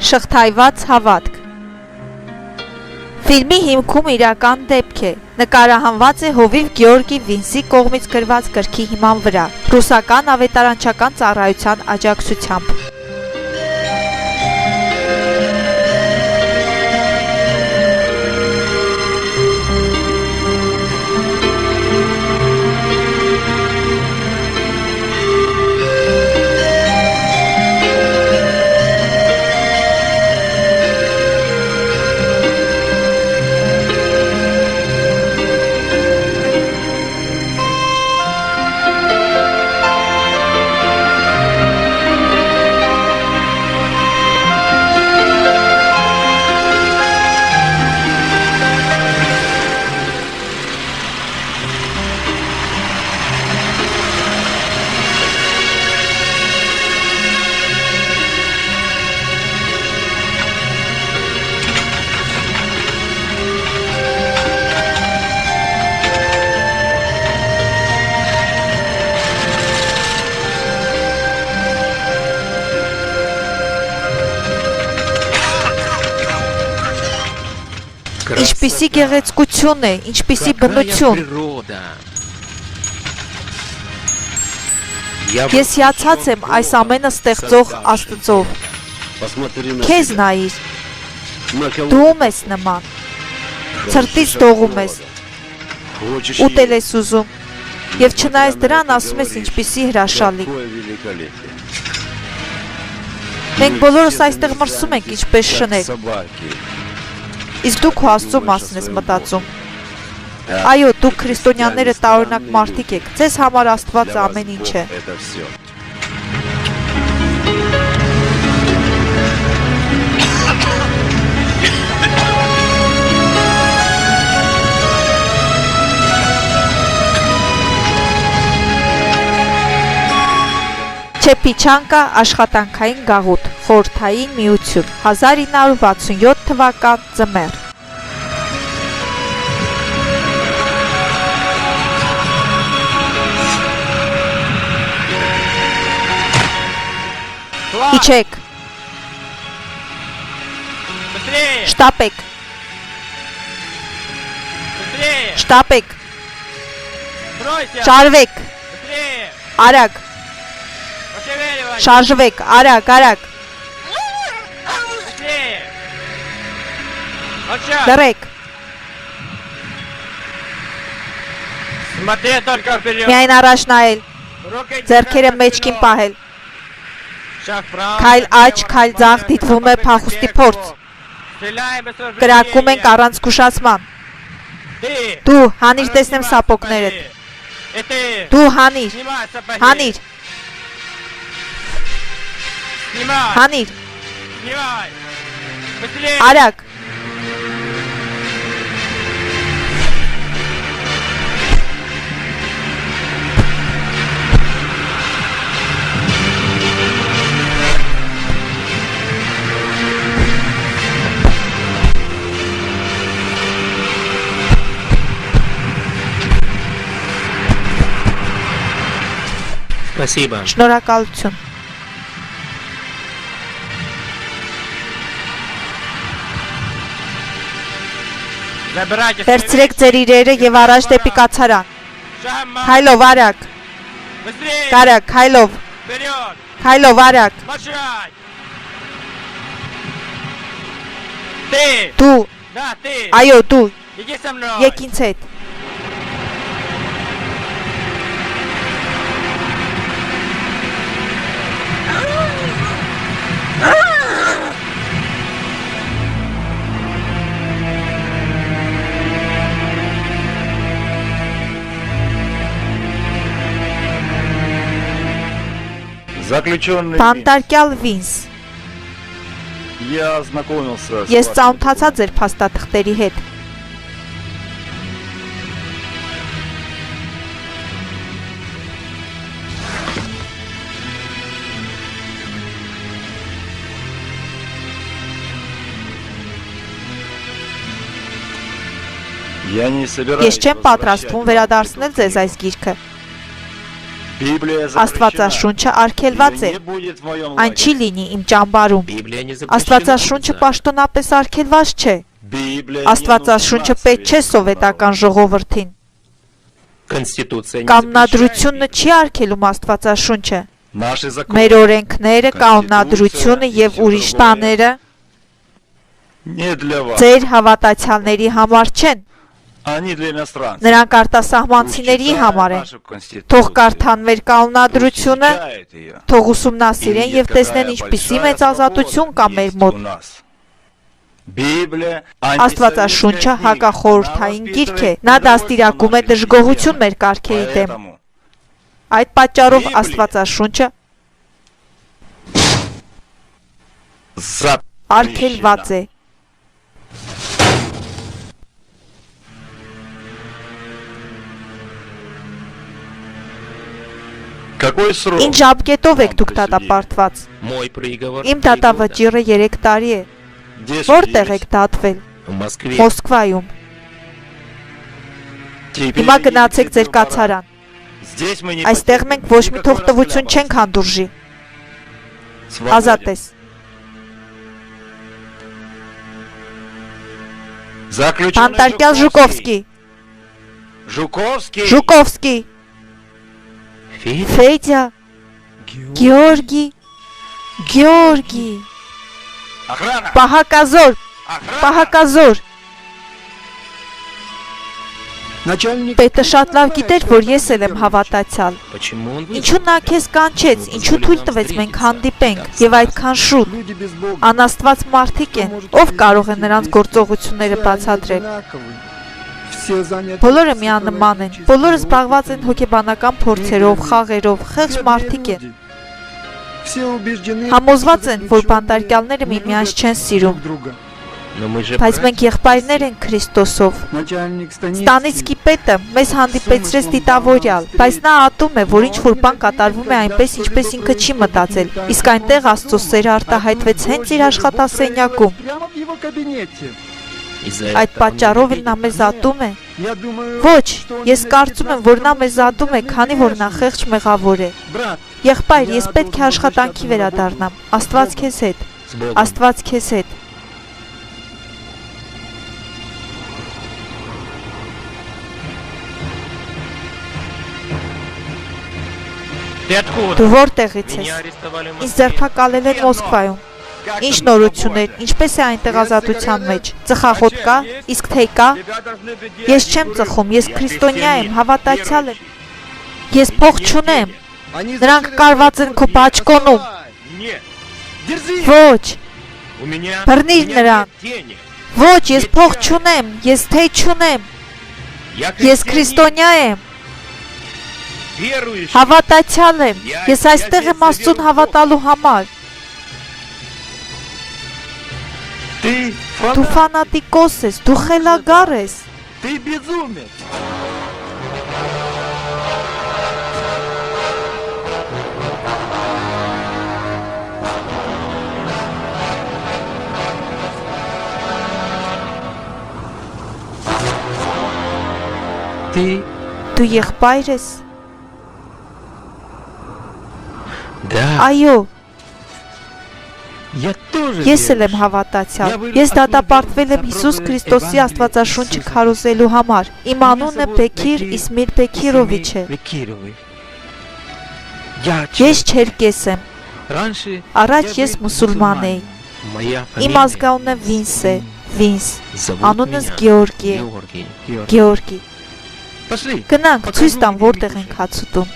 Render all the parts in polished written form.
Շղթայված հավատք։ Ֆիլմի հիմքում իրական դեպք է, նկարահանված է Հովիվ Գեորգի Վինսի կողմից գրված գրքի հիման վրա, ռուսական ավետարանչական ծառայության աջակցությամբ։ Ինչպիսի գեղեցկություն է, ինչպիսի բնություն։ Ես հիացած եմ այս ամենը ստեղծող Աստծով։ Քեզ նայիր, դու ում ես նման, ցրտից դողում ես, ուտել ես ուզում, և չնայած դրան ասում ես ինչպիսի հրաշալի։ Մենք բոլորս այստեղ մրսում ենք ինչպես շներ։ Իսկ դու քո Աստծո մասին ես մտածում։ Այո, դուք քրիստոնյաները տարօրինակ մարդիկ եք, ձեզ համար Աստված ամեն ինչ է։ Չեպիչանկա աշխատանքային գաղութ, Խորհրդային Միություն, 1967 թվական ձմեռ։ Իջեք։ Շտապեք։ Շտապեք։ Շարվեք։ Արագ։ Շարժվեք, արագ, արագ։ Լռեք։ Միայն առաջ նայել, ձեռքերը մեջքին պահել։ Քայլ աջ, քայլ ձախ, դիտվում է փախուստի փորձ։ Կրակում ենք առանց զգուշացման։ Դու հանիր տեսնեմ սապոգներդ։ Դու հանիր, հանիր։ Հանիր։ Արագ։ Спасибо. Շնորհակալություն։ Վերցրեք ձեր իրերը և առաջ դեպի կացարան։ Քայլով արագ։ Կարագ, քայլով։ Քայլով արագ։ Դու։ Այո, դու։ Եկ ինձ հետ։ Բանտարկյալ Վինս։ Ես ծանոթացա ձեր փաստաթղթերի հետ։ Ես չեմ պատրաստվում վերադարձնել ձեզ այս գիրքը։ Աստվածաշունչը արգելված է, այն չի լինի իմ ճամբարում։ Библия не Աստվածաշունչը запрещена. պաշտոնապես արգելված չէ։ Աստվածաշունչը պետք չէ սովետական ժողովրդին։ Конституция не Կանոնադրությունը չի արգելում Աստվածաշունչը։ Наши законы Մեր օրենքները, կանոնադրությունը եւ ուրիշ տաները не для вас, ձեր հավատացյալների համար չեն, они для иностранцев. նրանք արտասահմանցիների համար են։ Թող կարդան մեր կանոնադրությունը, թող ուսումնասիրեն եւ տեսնեն ինչպիսի մեծ ազատություն կա մեր մոտ։ Աստվածաշունչը հակախորհրդային գիրք է, նա դաստիարակում է դժգոհություն մեր կարգերի դեմ։ Այդ պատճառով Աստվածաշունչը արգելված է։ Какой срок? Ինչ ժապկետով եք դուք դատապարտված։ Мой приговор. Իմ դատավճիռը 3 տարի է։ Где Որտեղ судились? եք դատվել։ В Москве. Մոսկվայում։ Теперь Հիմա идите գնացեք в ձեր Белгород. կացարան։ Здесь мы не Այստեղ մենք ոչ մի никакой թողտվություն расхлябанности. չենք հանդուրժի։ Свободен. Ազատ ես։ Заключенный Անտարկյալ Ժուկովսկի, Жуковский. Ժուկովսկի, Федя. Ֆեդյա, Գեորգի, Գեորգի, Охрана. Պահակազոր, Охрана. Պահակազոր։ Պետը շատ լավ գիտեր, որ ես էլ եմ հավատացյալ։ Почему он Ինչու նա քեզ կանչեց, ինչու թույլ տվեց մենք հանդիպենք եւ այդքան շուտ։ Անաստված մարդիկ են, ով կարող է նրանց գործողությունները բացատրել։ Բոլորը միանման են, բոլորը զբաղված են հոգեբանական փորձերով, խաղերով, խեղճ մարդիկ են։ Համոզված են, որ բանտարկյալները միմյանց չեն սիրում, Но мы же բայց մենք եղբայրներ ենք Քրիստոսով։ Ստանիցկի պետը մեզ հանդիպեցրեց դիտավորյալ, բայց նա ատում է, որ ինչ-որ բան կատարվում է այնպես, ինչպես ինքը չի մտածել, իսկ այնտեղ Աստծո սերը արտահայտվեց հենց իր աշխատասենյակում։ из-за Այդ этого պատճառով էլ նա մեզ ատում է։ Ոչ, ես կարծում եմ, որ նա մեզ ատում է, քանի որ նա խեղճ մեղավոր է։ Եղբայր, ես պետք է աշխատանքի վերադառնամ։ Աստված քեզ հետ։ с Богом. Աստված քեզ հետ։ Ты откуда? Դու որտեղից ես։ Меня арестовали в Ինձ Москве. ձերբակալել են Մոսկվայում։ Ինչ նորություններ, ինչպես է այնտեղ ազատության մեջ։ Ծխախոտ կա, իսկ թե կա։ Ես չեմ ծխում, ես քրիստոնյա եմ, հավատացյալ եմ։ Ես փող չունեմ։ Նրանք կարված են քո բաճկոնում։ Нет. Дерзи. Ոչ, У меня Բռնիր нет նրան։ денег. ոչ, ես փող չունեմ, ես թե չունեմ։ Я Ես христианин, քրիստոնյա եմ, верующий. հավատացյալ եմ։ Ես այստեղ եմ Աստծուն հավատալու համար։ Ты Դու фанат. ֆանատիկոս ես, դու խելագար ես։ Ты безумец. Ты Դու եղբայր ես։ да. Այո, Я тоже. ես էլ եմ հավատացյալ։ Ես դատապարտվել եմ Հիսուս Քրիստոսի Աստվածաշունչը քարոզելու համար։ Իմ անունը Բեքիր Իսմիր Բեքիրովիչ է։ Бекировый. Я Ես չերկես եմ։ раньше Առաջ ես մուսուլման էի։ моя Իմ фамилия ազգանունը Վինս է, Վինս։ зовут Անունս меня Գեորգի է, Георгий. Գեորգի։ Пошли. Գնանք, ցույց տամ որտեղ ենք հացուտում։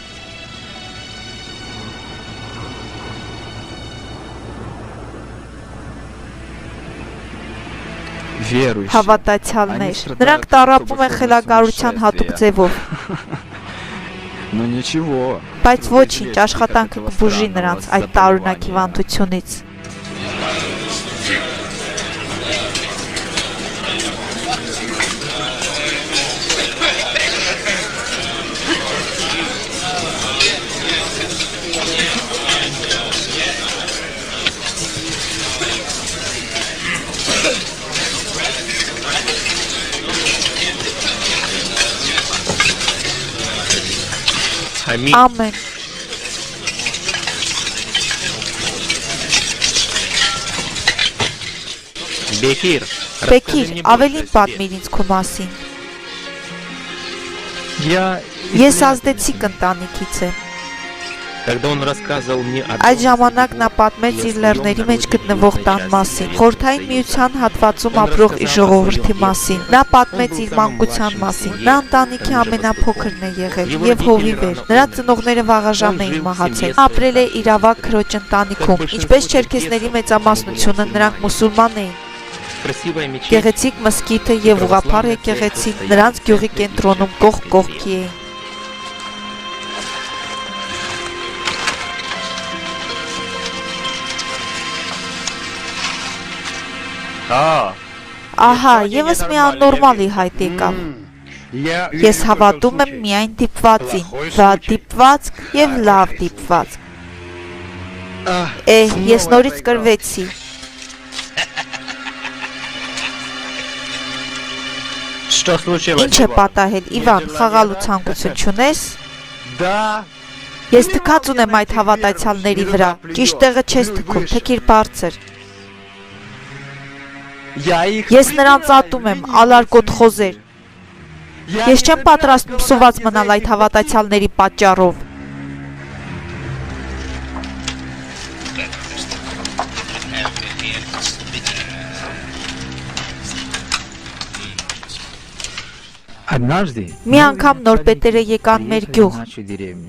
Верующий. Հավատացյալներ։ Նրանք տառապում են խելագարության հատուկ ձևով, Ну ничего. բայց ոչինչ, աշխատանքը կբուժի նրանց այդ տարօրինակ հիվանդությունից։ Аминь. Ամեն։ Бекир, Բեկիր, ավելին պատմիր ինձ քո մասին։ Ես ազդեցիկ ընտանիքից եմ։ когда он рассказывал мне о Այդ ժամանակ նա պատմեց իր լեռների մեջ գտնվող տան մասին, Խորհրդային Միության հատվածում ապրող իր ժողովրդի մասին։ Նա պատմեց իր մանկության մասին։ Նա ընտանիքի ամենափոքրն է եղել եւ հովիվ էր։ Նրա ծնողները վաղաժամ էին մահացել։ Նա ապրել է իր ավագ քրոջ ընտանիքում։ Ինչպես չերքեզների մեծամասնությունը, նրանք մուսուլման էին։ красивой мечети. Գեղեցիկ մզկիթը եւ ուղղափառ եկեղեցին նրանց գյուղի կենտրոնում կողք կողքի էին։ Ահա, եւս մի աննորմալի հայտ եկավ։ Ես հավատում եմ միայն դիպվածին, վատ դիպվածք եւ լավ դիպվածք։ Ես նորից կրվեցի։ Что случилось? Ինչ է պատահել, Իվան, խաղալու ցանկություն չունես։ Ես թքած ունեմ այդ հավատացյալների վրա։ Ճիշտ տեղը չես թքում, թքիր բարձր։ Ես նրանց ատում եմ, ալարկոտ խոզեր։ Ես չեմ պատրաստվում սոված մնալ այդ հավատացյալների պատճառով։ Однажды Մի անգամ նորպետերը եկան մեր գյուղ։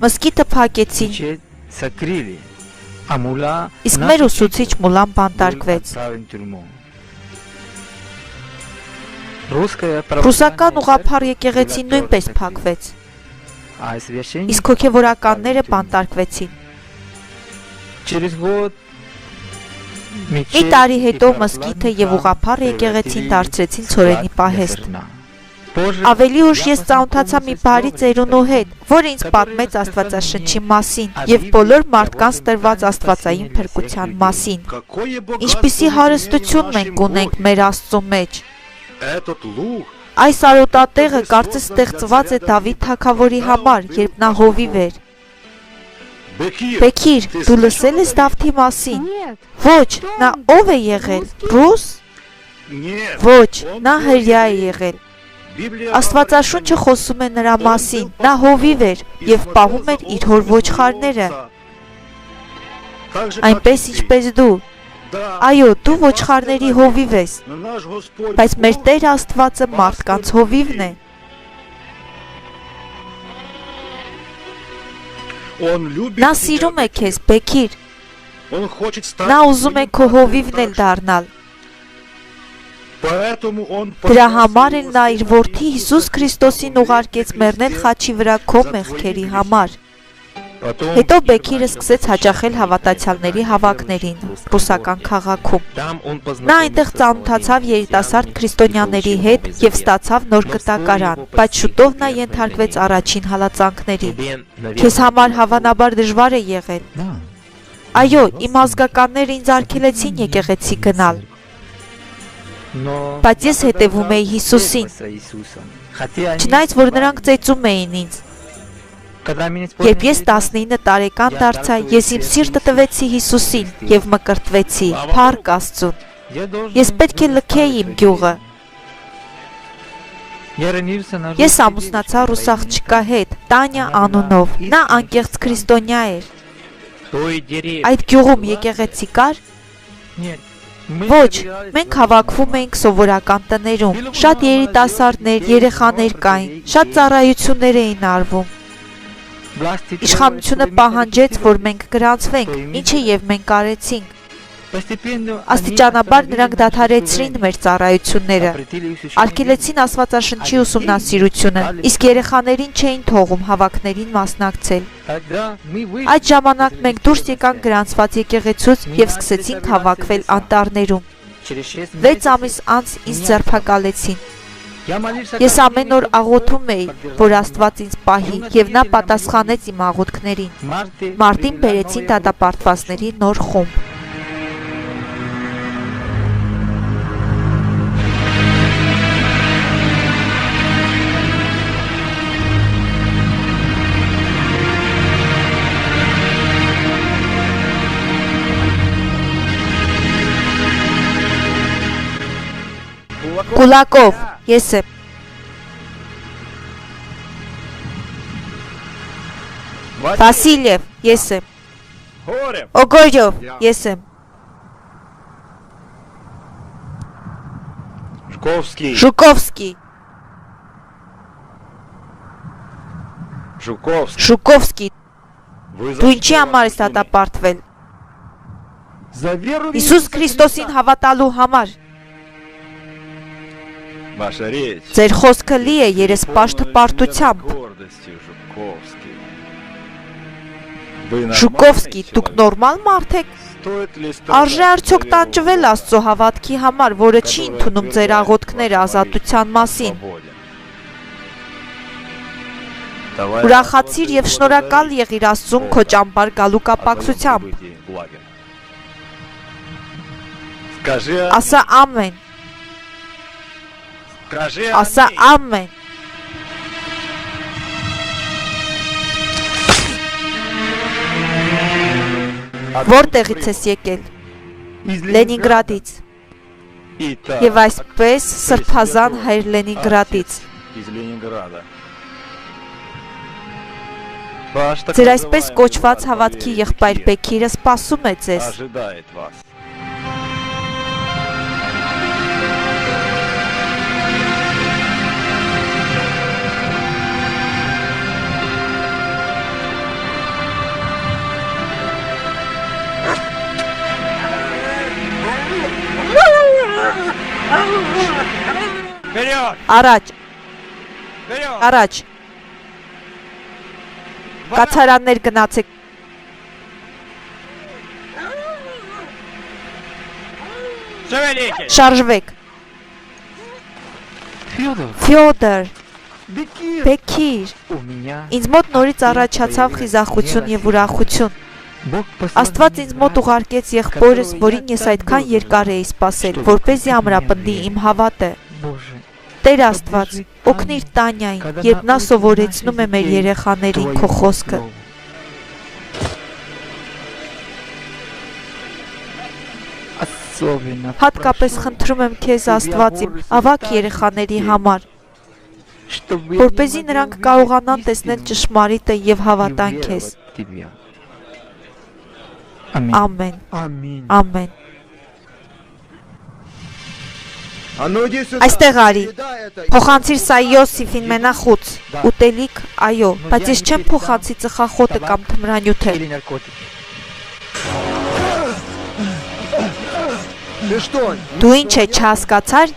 Մզկիթը փակեցին, закрыли, а мула իսկ մեր ուսուցիչ մուլան բանտարկվեց։ Ռուսական ուղղափառ եկեղեցին նույնպես փակվեց, իսկ հոգևորականները բանտարկվեցին։ Մի տարի հետո մզկիթը եւ ուղղափառ եկեղեցին դարձրեցին ցորենի պահեստ։ Ավելի ուշ ես ծանոթացա մի բարի ծերունու հետ, որը ինձ պատմեց Աստվածաշնչի մասին եւ բոլոր մարդկանց տրված աստվածային փրկության մասին։ Ինչպիսի հարստություն մենք ունենք մեր Աստծո մեջ։ Այս արոտատեղը կարծես ստեղծված է Դավիթ թագավորի համար, երբ նա հովիվ էր։ Բեկիր, դու լսել ես Դավթի մասին։ Ոչ, նա ով է եղել։ Ռուս։ Ոչ, նա հրյա է եղել։ Աստվածաշունչը խոսում է նրա մասին, նա հովիվ էր եւ պահում էր իր հոր ոչխարները։ Այնպես ինչպես դու։ Այո, դու ոչխարների հովիվ ես, բայց մեր Տեր Աստվածը մարդկանց հովիվն է։ Նա սիրում է քեզ, Բեկիր։ Նա ուզում է քո հովիվն էլ դառնալ։ Դրա համար էլ նա իր որդի Հիսուս Քրիստոսին ուղարկեց մեռնել խաչի վրա քո մեղքերի համար։ Հետո Բեկիրը սկսեց հաճախել հավատացյալների հավաքներին ռուսական քաղաքում։ Նա այնտեղ ծանոթացավ երիտասարդ քրիստոնյաների հետ եւ ստացավ նոր կտակարան, բայց շուտով նա ենթարկվեց առաջին հալածանքների։ Քեզ համար հավանաբար դժվար է եղել։ Այո, իմ ազգականները ինձ արգելեցին եկեղեցի գնալ։ Բայց ես հետևում էի Հիսուսին, չնայած որ նրանք ծեծում էին ինձ։ Երբ ես 19 տարեկան դարձա, ես իմ սիրտը տվեցի Հիսուսին եւ մկրտվեցի, փառք Աստծուն։ Ես պետք է լքեի իմ գյուղը։ Ես ամուսնացա ռուս աղջկա հետ, Տանյա անունով։ Նա անկեղծ քրիստոնյա էր։ Այդ գյուղում եկեղեցի կար։ Ոչ, մենք հավաքվում էինք սովորական տներում, շատ երիտասարդներ, երեխաներ կային, շատ ծառայություններ էին արվում։ Իշխանությունը պահանջեց, որ մենք գրանցվենք, ինչը եւ մենք արեցինք։ Աստիճանաբար նրանք դադարեցրին մեր ծառայությունները, արգելեցին Աստվածաշնչի ուսումնասիրությունը, իսկ երեխաներին չէին թողում հավաքներին մասնակցել։ Այդ ժամանակ մենք դուրս եկանք գրանցված եկեղեցուց եւ սկսեցինք հավաքվել անտառներում։ 6 ամիս անց ինձ ձերբակալեցին։ Ես ամեն օր աղոթում էի, որ Աստված ինձ պահի, եւ նա պատասխանեց իմ աղոթքներին։ Մարտին բերեցին դատապարտվածների նոր խումբ։ Կուլակով, ես եմ։ Վասիլև, ես եմ։ Օգորյով, ես եմ։ Ժուկովսկի, Ժուկովսկի, դու ինչի համար ես դատապարտվել։ Հիսուս Քրիստոսին հավատալու համար։ Ձեր խոսքը լի է երեսպաշտպարտությամբ։ Ժուկովսկի, դուք նորմալ մարդ եք։ Արժե արդյոք տանջվել Աստծո հավատքի համար, որը չի ընդունում ձեր աղոթքները ազատության մասին։ Ուրախացիր եւ շնորհակալ եղիր Աստծուն քո ճամբար գալու կապակցությամբ։ Ասա ամեն։ Ասա ամեն։ Որտեղից ես եկել։ Լենինգրադից։ Եվ այսպես սրբազան հայր Լենինգրադից։ Ձեր այսպես կոչված հավատքի եղբայր Բեքիրը սպասում է ձեզ։ Առաջ։ Առաջ։ Կացարաններ գնացեք։ Շարժվեք։ Ֆյոդոր։ Բեքիր։ Ինձ մոտ նորից առաջացավ խիզախություն եւ ուրախություն։ Աստված ինձ մոտ ուղարկեց եղբորս, որին ես այդքան երկար էի սպասել, որպեսզի ամրապնդի իմ հավատը։ Տեր Աստված, օգնիր Տանյային, երբ նա սովորեցնում է մեր երեխաներին քո խոսքը։ Հատկապես խնդրում եմ քեզ Աստված իմ ավակ երեխաների համար, որպեսզի նրանք կարողանան տեսնել ճշմարիտը եւ հավատան քեզ։ Ամեն։ Ամեն։ Այստեղ արի, փոխանցիր սա Յոսիֆին մենախուց, ուտելիք, այո, բայց ես չեմ փոխանցի ծխախոտը կամ թմրանյութը։ Դու ինչ է չհասկացար։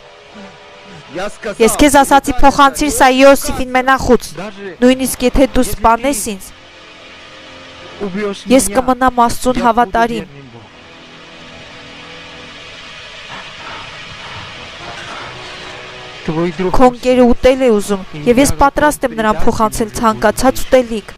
Ես քեզ ասացի փոխանցիր սա Յոսիֆին մենախուց, նույնիսկ եթե դու սպանես ինձ, ես կմնամ Աստծուն հավատարիմ։ Քո ընկերը ուտել է ուզում, եւ ես պատրաստ եմ նրան փոխանցել ցանկացած ուտելիք։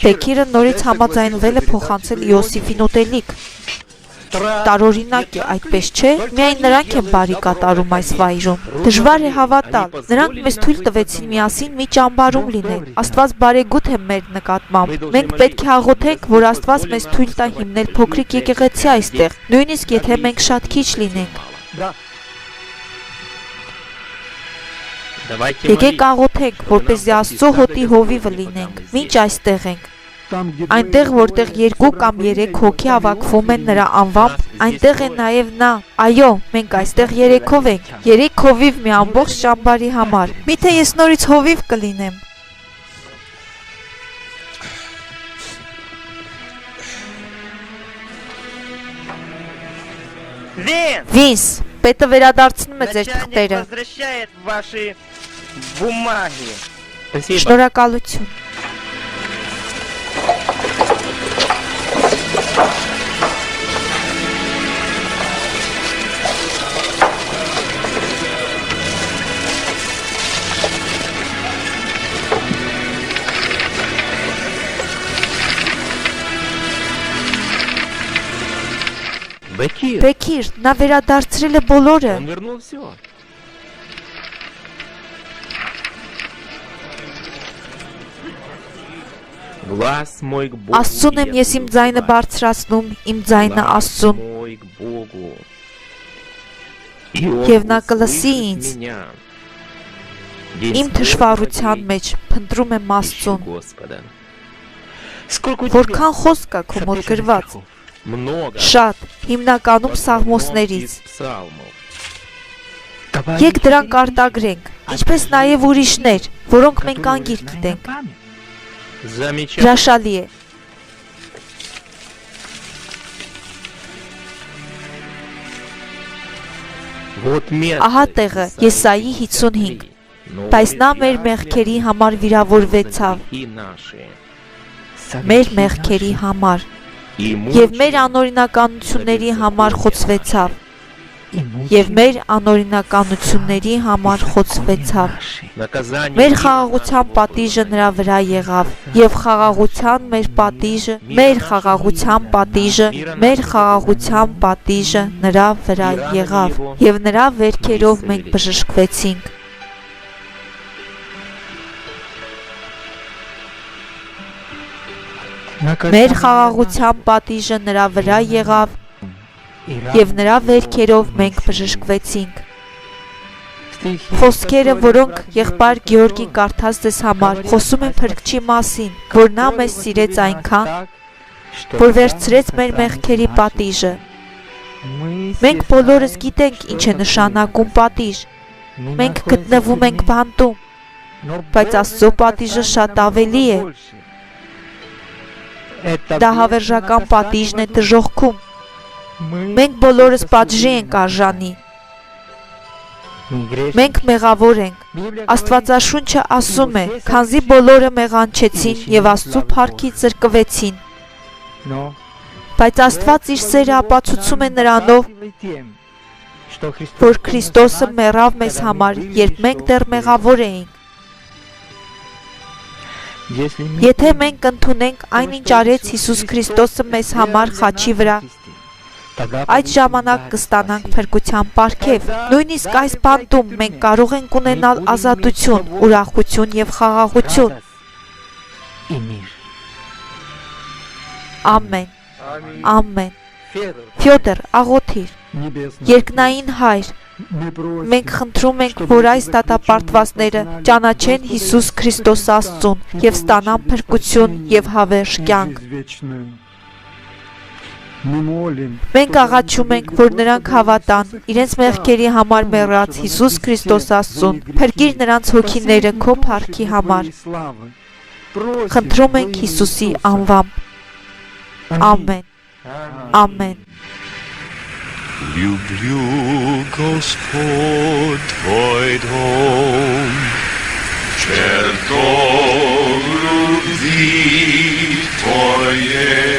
Բեքիրը նորից համաձայնվել է փոխանցել Յոսիֆին ուտելիք։ Տարօրինակ է, այդպես չէ, միայն նրանք են բարի կատարում այս վայրում։ Դժվար է հավատալ, նրանք մեզ թույլ տվեցին միասին մի ճամբարում լինել։ Աստված բարեգութ է մեր նկատմամբ։ Մենք պետք է աղոթենք, որ Աստված մեզ թույլ տա հիմնել փոքրիկ եկեղեցի այստեղ, նույնիսկ եթե մենք շատ քիչ լինենք։ Եկեք աղոթենք, որպեսզի Աստծո հոտի հովիվը լինենք, մինչ այստեղ ենք։ Այնտեղ, որտեղ 2 կամ 3 հոգի հավաքվում են նրա անվամբ, այնտեղ է նաև նա։ Այո, մենք այստեղ 3-ով ենք, 3 հովիվ մի ամբողջ ճամբարի համար։ Միթե ես նորից հովիվ կլինեմ։ Վինս, պետը վերադարձնում է ձեր թղթերը։ Спасибо. Շնորհակալություն։ Бекир. Բեկիր, նա վերադարձրել է բոլորը։ Он вернул все. Глаз мой к Богу. Աստծուն եմ ես իմ ձայնը բարձրացնում, իմ ձայնը Աստծուն, Мой к Богу. Եվ նա կլսի ինձ։ Իմ թշվառության մեջ փնտրում եմ Աստծուն։ Господа. Որքան խոսք կա քո մոտ գրված։ Много. Շատ, հիմնականում սաղմոսներից։ Псалмов. Եկ դրանք արտագրենք, ինչպես նաև ուրիշներ, որոնք մենք անգիր գիտենք։ Замечательно. Հրաշալի է։ Вот место. Ահա տեղը, Եսայի 55, Но բայց նա մեր մեղքերի համար վիրավորվեցավ, грехи наши. մեր մեղքերի համար, И եւ մեր անօրինականությունների համար խոցվեցավ, եւ մեր անօրինականությունների համար խոցվեցավ։ наказание Մեր խաղաղության պատիժը նրա վրա եղավ, եւ խաղաղության մեր պատիժը, մեր խաղաղության պատիժը, մեր խաղաղության պատիժը նրա վրա եղավ, եւ նրա վերքերով մենք բժշկվեցինք։ Մեր խաղաղության պատիժը նրա վրա եղավ, եւ նրա վերքերով մենք բժշկվեցինք։ Խոսքերը, որոնք եղբայր Գեորգին կարդաց ձեզ համար, խոսում են Փրկչի մասին, որ նա մեզ սիրեց այնքան, որ վերցրեց մեր մեղքերի պատիժը։ Մենք բոլորս գիտենք ինչ է նշանակում պատիժ։ Մենք գտնվում ենք բանտում, բայց Աստծո պատիժը շատ ավելի է։ Դա հավերժական պատիժն է դժոխքում։ Մենք բոլորս պատժի ենք արժանի։ Մենք մեղավոր ենք։ Աստվածաշունչը ասում է, քանզի բոլորը մեղանչեցին եւ Աստծո փառքից զրկվեցին։ Բայց Աստված իր սերը ապացուցում է նրանով, որ Քրիստոսը մեռավ մեզ համար, երբ մենք դեռ մեղավոր էինք։ Եթե մենք ընդունենք այնինչ արեց Հիսուս Քրիստոսը մեզ համար խաչի վրա, այդ ժամանակ կստանանք փրկության պարգև։ Նույնիսկ այս բանտում մենք կարող ենք ունենալ ազատություն, ուրախություն եւ խաղաղություն։ Ամեն։ Ամեն։ Ֆյոդոր, աղոթիր։ Երկնային Հայր, մենք խնդրում ենք, որ այս դատապարտվածները ճանաչեն Հիսուս Քրիստոս Աստծուն եւ ստանան փրկություն եւ հավերժ կյանք։ Մենք աղաչում ենք, որ նրանք հավատան իրենց մեղքերի համար մեռած Հիսուս Քրիստոս Աստծուն, փրկիր նրանց հոգիները քո փառքի համար։ Խնդրում ենք Հիսուսի անվամբ։ Ամեն։ Ամեն։ Люблю, Господь, Твой дом, чертог любви Твоей.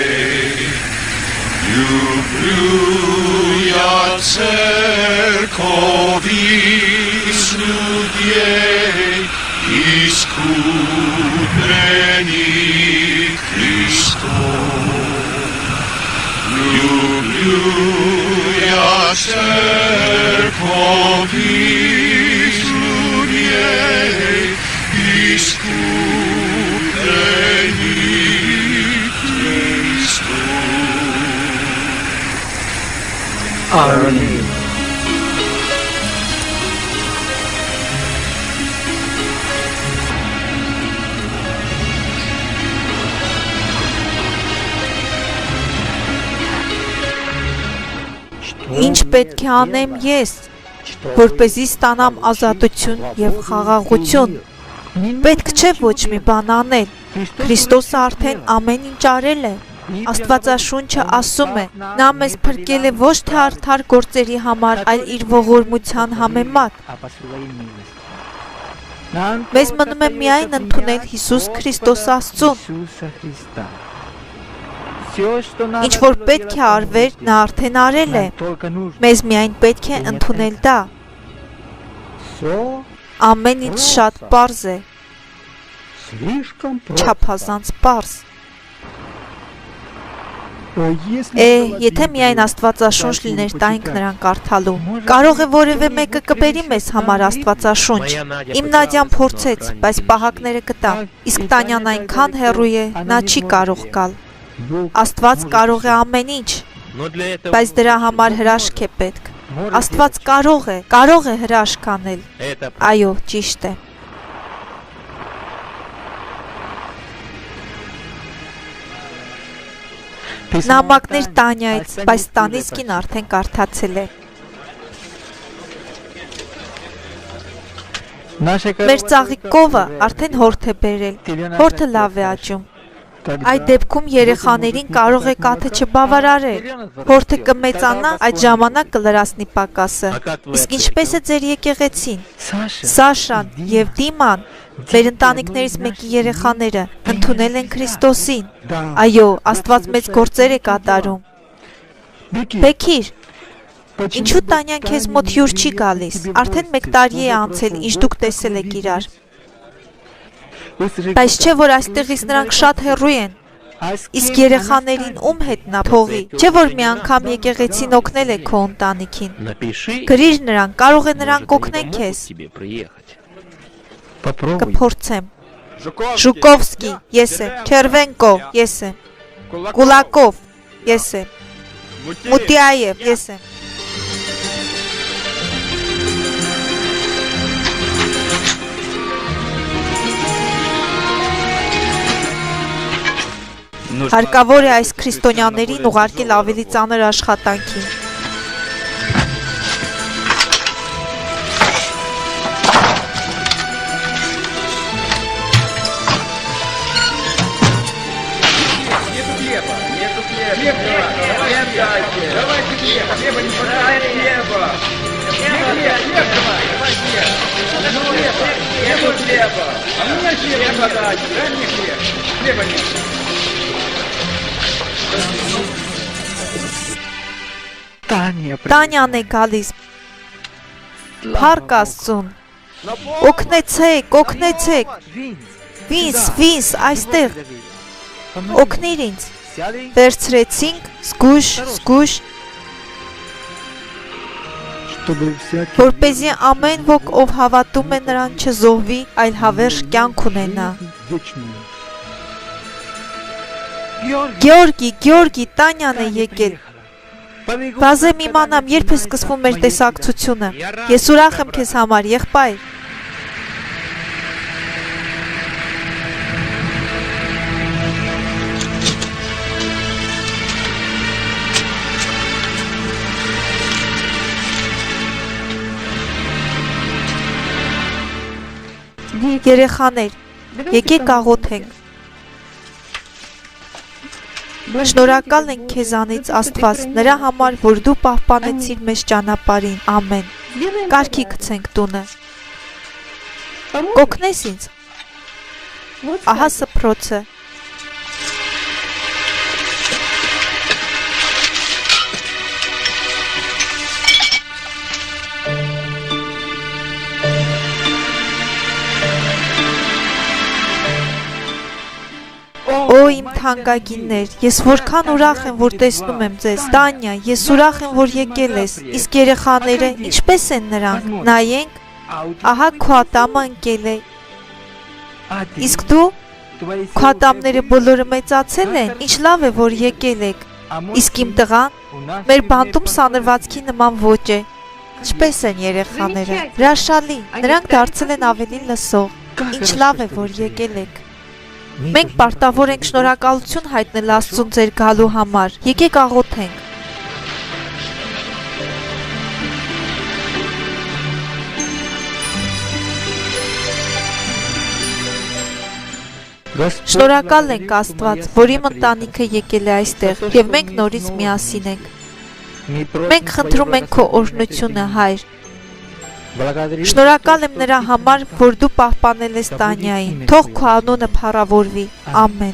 Люблю я церковь из людей, искупленных Христом. Люблю Aleluia, cercovis ludiei, iscup Dei Christum. Amen. Ինչ պետք է անեմ ես, որպեսզի ստանամ ազատություն եւ խաղաղություն։ Պետք չէ ոչ մի բան անել։ Քրիստոսը արդեն ամեն ինչ արել է։ Աստվածաշունչը ասում է. նա մեզ փրկել է ոչ թե արդար գործերի համար, այլ իր ողորմության համեմատ։ Մեզ մնում է միայն ընդունել Հիսուս Քրիստոս Աստծուն։ Ինչ որ պետք է արվեր, նա արդեն արել է։ Մեզ միայն պետք է ընդունել դա։ Ամեն ինչ շատ պարզ է, չափազանց պարզ։ Եթե միայն Աստվածաշունչ լիներ, տա ենք նրան կարդալու։ Կարող է որևէ մեկը կբերի մեզ համար Աստվածաշունչ։ Իմ Նադյան փորձեց, բայց պահակները գտա։ Իսկ Տանյան այնքան հեռու է, նա չի կարող գալ։ Աստված կարող է ամեն ինչ, բայց դրա համար հրաշք է պետք։ Աստված կարող է հրաշք անել։ Այո, ճիշտ է։ Նամակներ Տանյայից, բայց Տանիսկին արդեն կարդացել է։ Մեր ծաղիկովը արդեն հորթ է բերել, հորթը լավ է աճում։ Այդ դեպքում երեխաներին կարող է կաթը չբավարարել, հորթը կմեծանա, այդ ժամանակ կլրացնի պակասը։ Իսկ ինչպես է ձեր եկեղեցին։ Սաշան և Դիման, մեր ընտանիքներից մեկի երեխաները, ընդունել են Քրիստոսին։ Այո, Աստված մեծ գործեր է կատարում։ Բեքիր, ինչու Տանյան քեզ մոտ հյուր չի գալիս, արդեն 1 տարի է անցել, ինչ դուք տեսել եք իրար։ Բայց չէ, որ այստեղից նրանք շատ հեռու են, իսկ երեխաներին ում հետ նա փողի, չէ, որ մի անգամ եկեղեցին օգնել է քո ընտանիքին։ Գրիր նրան, կարող է նրանք օգնեն քեզ։ Կփորձեմ։ Ժուկովսկի, ես եմ, Չերվենկո, ես եմ, Կուլակով, ես եմ, Մուտիաև, ես եմ։ Հարկավոր է այս քրիստոնյաներին ուղարկել ավելի ծանր աշխատանքի։ Տանյան է գալիս, Փառք Աստծուն, օգնեցեք, Վինս, այստեղ, օգնիր ինձ, վերցրեցինք, զգույշ, որպեսզի ամեն ոք, ով հավատում է նրան չզոհվի, այլ հավերժ կյանք ունենա։ Գեորգի, Տանյան է եկել։ Վազեմ իմանամ, երբ է սկսվում մեր տեսակցությունը։ Ես ուրախ եմ քեզ համար, եղբայր։ Երեխաներ, եկեք աղոթենք։ Շնորհակալ ենք քեզանից Աստված, նրա համար, որ դու պահպանեցիր մեզ ճանապարհին, ամեն։ Կարգի գցենք տունը։ Կօգնես ինձ։ Ահա սփռոցը։ Օ իմ թանկագիններ, ես որքան ուրախ եմ, որ տեսնում եմ ձեզ։ Տանյա, ես ուրախ եմ, որ եկել ես։ Իսկ երեխաները ինչպես են նրանք։ Նայենք, ահա քո ատամը ընկել է։ Իսկ դու քո ատամները բոլորը մեծացել են։ Ինչ լավ է, որ եկել եք։ Իսկ իմ տղան մեր բանտում սանրվածքի նման ոճ է։ Ինչպես են երեխաները։ Հրաշալի, նրանք դարձել են ավելի լսող։ Ինչ լավ է, որ եկել եք։ Մենք պարտավոր ենք շնորհակալություն հայտնել Աստծուն ձեր գալու համար։ Եկեք աղոթենք։ Շնորհակալ ենք Աստված, որ իմ ընտանիքը եկել է այստեղ, եւ մենք նորից միասին ենք։ Մենք խնդրում ենք քո օրհնությունը, Հայր։ Շնորհակալ եմ նրա համար, որ դու պահպանել ես Տանյային։ Թող քո անունը փառավորվի։ Ամեն։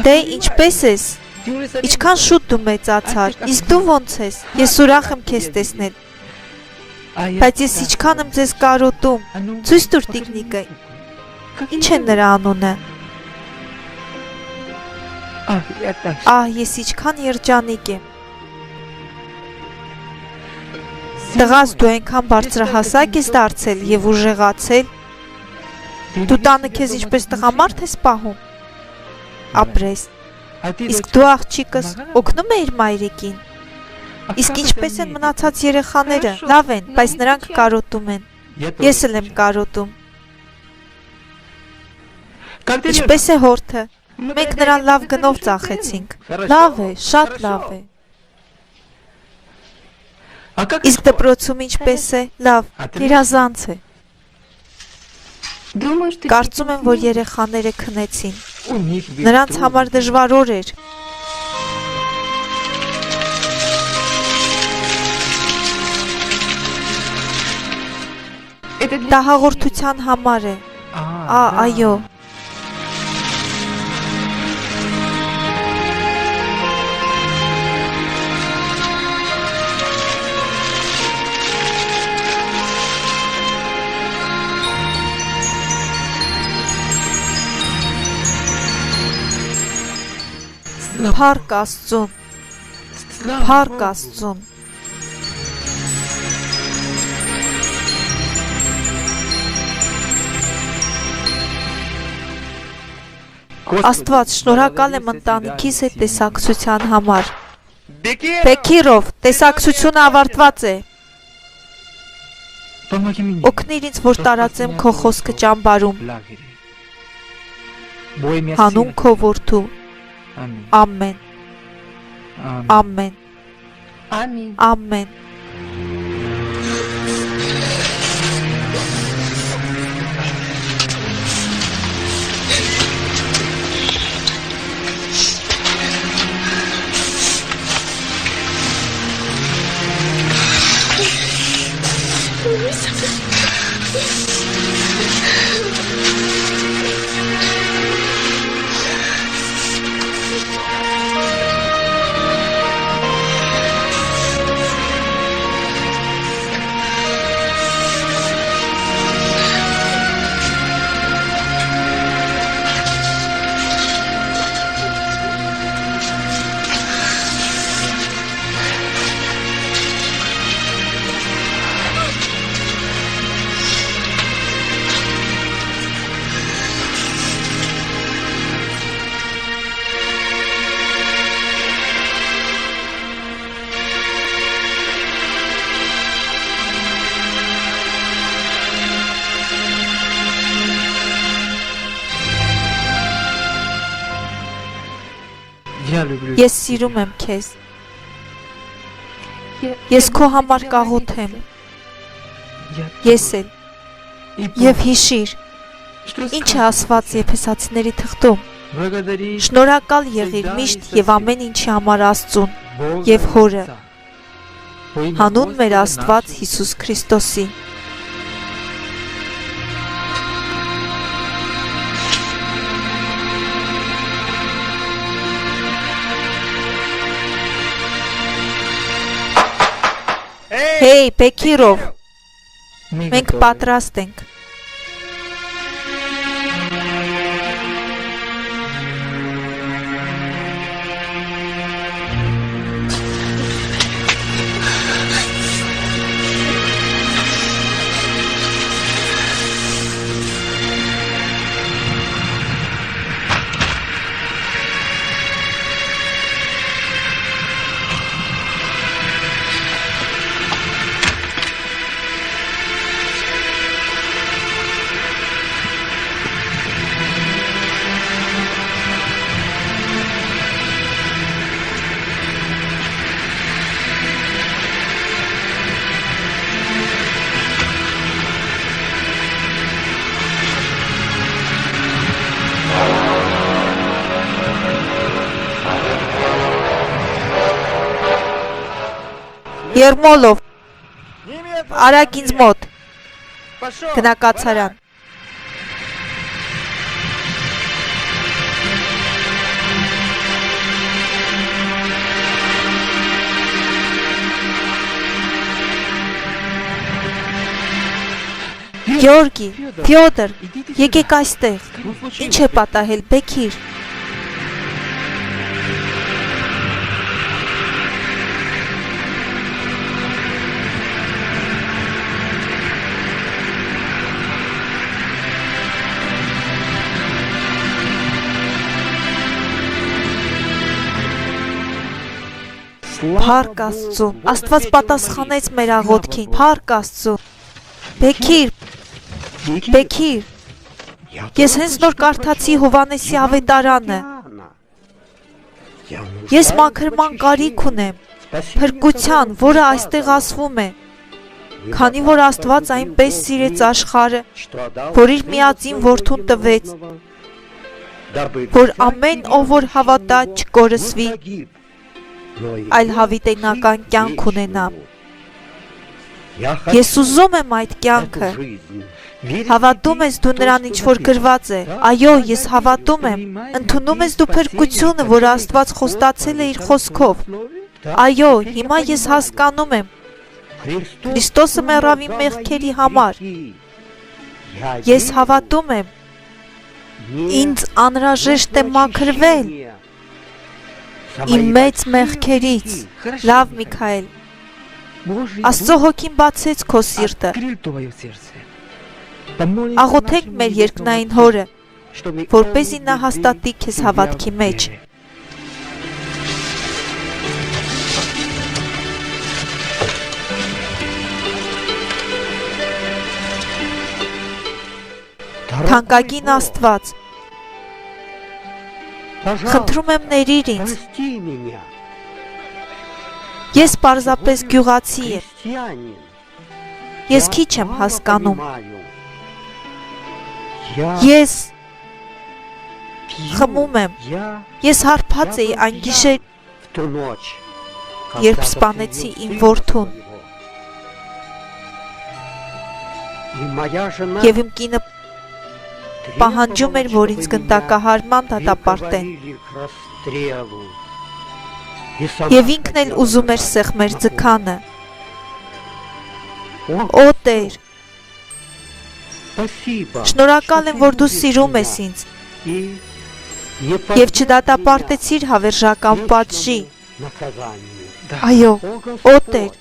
Դե ինչպես ես։ Ինչքան շուտ դու մեծացար։ Իսկ դու ո՞նց ես։ Ես ուրախ եմ քեզ տեսնել։ Բայց ես ինչքան եմ ձեզ կարոտում։ Ցույց տուր տիկնիկը։ Ինչ է նրա անունը։ Ես ինչքան երջանիկ եմ։ Տղաս, դու այնքան բարձրահասակ ես դարձել եւ ուժեղացել։ Դու տանը քեզ ինչպես տղամարդ ես պահում։ Ապրես։ Իսկ դու աղջիկս օգնում ես իր մայրիկին։ Իսկ ինչպես են մնացած երեխաները։ Լավ են, բայց նրանք կարոտում են։ Ես էլ եմ կարոտում։ Ինչպես է հորթը։ Մենք նրան լավ գնով ծախեցինք։ Լավ է, շատ լավ է։ Իսկ դպրոցում ինչպես է։ Լավ, գերազանց է։ Կարծում եմ, որ երեխաները քնեցին։ Նրանց համար դժվար օր էր։ Դա հաղորդության համար է։ Այո։ Փառք Աստծուն։ Փառք Աստծուն։ Աստված, շնորհակալ եմ ընտանիքիս հետ տեսակցության համար։ Բեկիրով, տեսակցությունը ավարտված է։ Օգնիր ինձ, որ տարածեմ քո խոսքը ճամբարում։ Հանուն քո որդու։ Ամեն։ Ամեն։ Ամեն։ Ես սիրում եմ քեզ։ Ես քո համար կաղոթեմ։ Ես էլ։ Եվ հիշիր, ինչ է ասված Եփեսացիների թղթում։ Շնորհակալ եղիր միշտ եւ ամեն ինչի համար Աստծուն եւ Հորը, հանուն մեր Աստված Հիսուս Քրիստոսի։ Հեյ, Բեկիրով, մենք պատրաստ ենք։ Երմոլով, արագ ինձ մոտ, գնա կացարան։ Գեորգի, Ֆյոդոր, եկեք այստեղ, ինչ է պատահել, Բեքիր։ Փառք Աստծուն, Աստված պատասխանեց մեր աղոթքին, փառք Աստծուն։ Բեքիր, Բեքիր, ես հենց նոր կարդացի Հովանեսի ավետարանը։ Ես մաքրման կարիք ունեմ, փրկության, որը այստեղ ասվում է։ Քանի որ Աստված այնպես սիրեց աշխարհը, որ իր միածին որդուն տվեց, որ ամեն ով որ հավատա չկորսվի, այլ հավիտենական կյանք ունենա։ Ես ուզում եմ այդ կյանքը։ Հավատում ես դու նրան ինչ որ գրված է։ Այո, ես հավատում եմ։ Ընդունում ես դու փրկությունը, որ Աստված խոստացել է իր խոսքով։ Այո, հիմա ես հասկանում եմ։ Քրիստոսը մեռավ իմ մեղքերի համար։ Ես հավատում եմ։ Ինձ անհրաժեշտ է մաքրվել իմ մեծ մեղքերից։ Լավ, Միքայել։ Աստծո հոգին բացեց քո սիրտը։ Աղոթենք մեր երկնային Հորը, որպեսզի նա հաստատի քեզ հավատքի մեջ։ Թանկագին Աստված, խնդրում եմ ներիր ինձ։ Ես պարզապես գյուղացի եմ։ Ես քիչ եմ հասկանում։ Ես խմում եմ։ Ես հարբած էի այն գիշեր, երբ սպանեցի իմ որդուն։ Եվ իմ կինը պահանջում էր, որ ինձ գնդակահարման դատապարտեն։ Եվ ինքն էլ ուզում էր սեղմեր ձգանը։ Օ Տեր, շնորհակալ եմ, որ դու սիրում ես ինձ և չդատապարտեցիր հավերժական պատժի։ Այո, օ Տեր,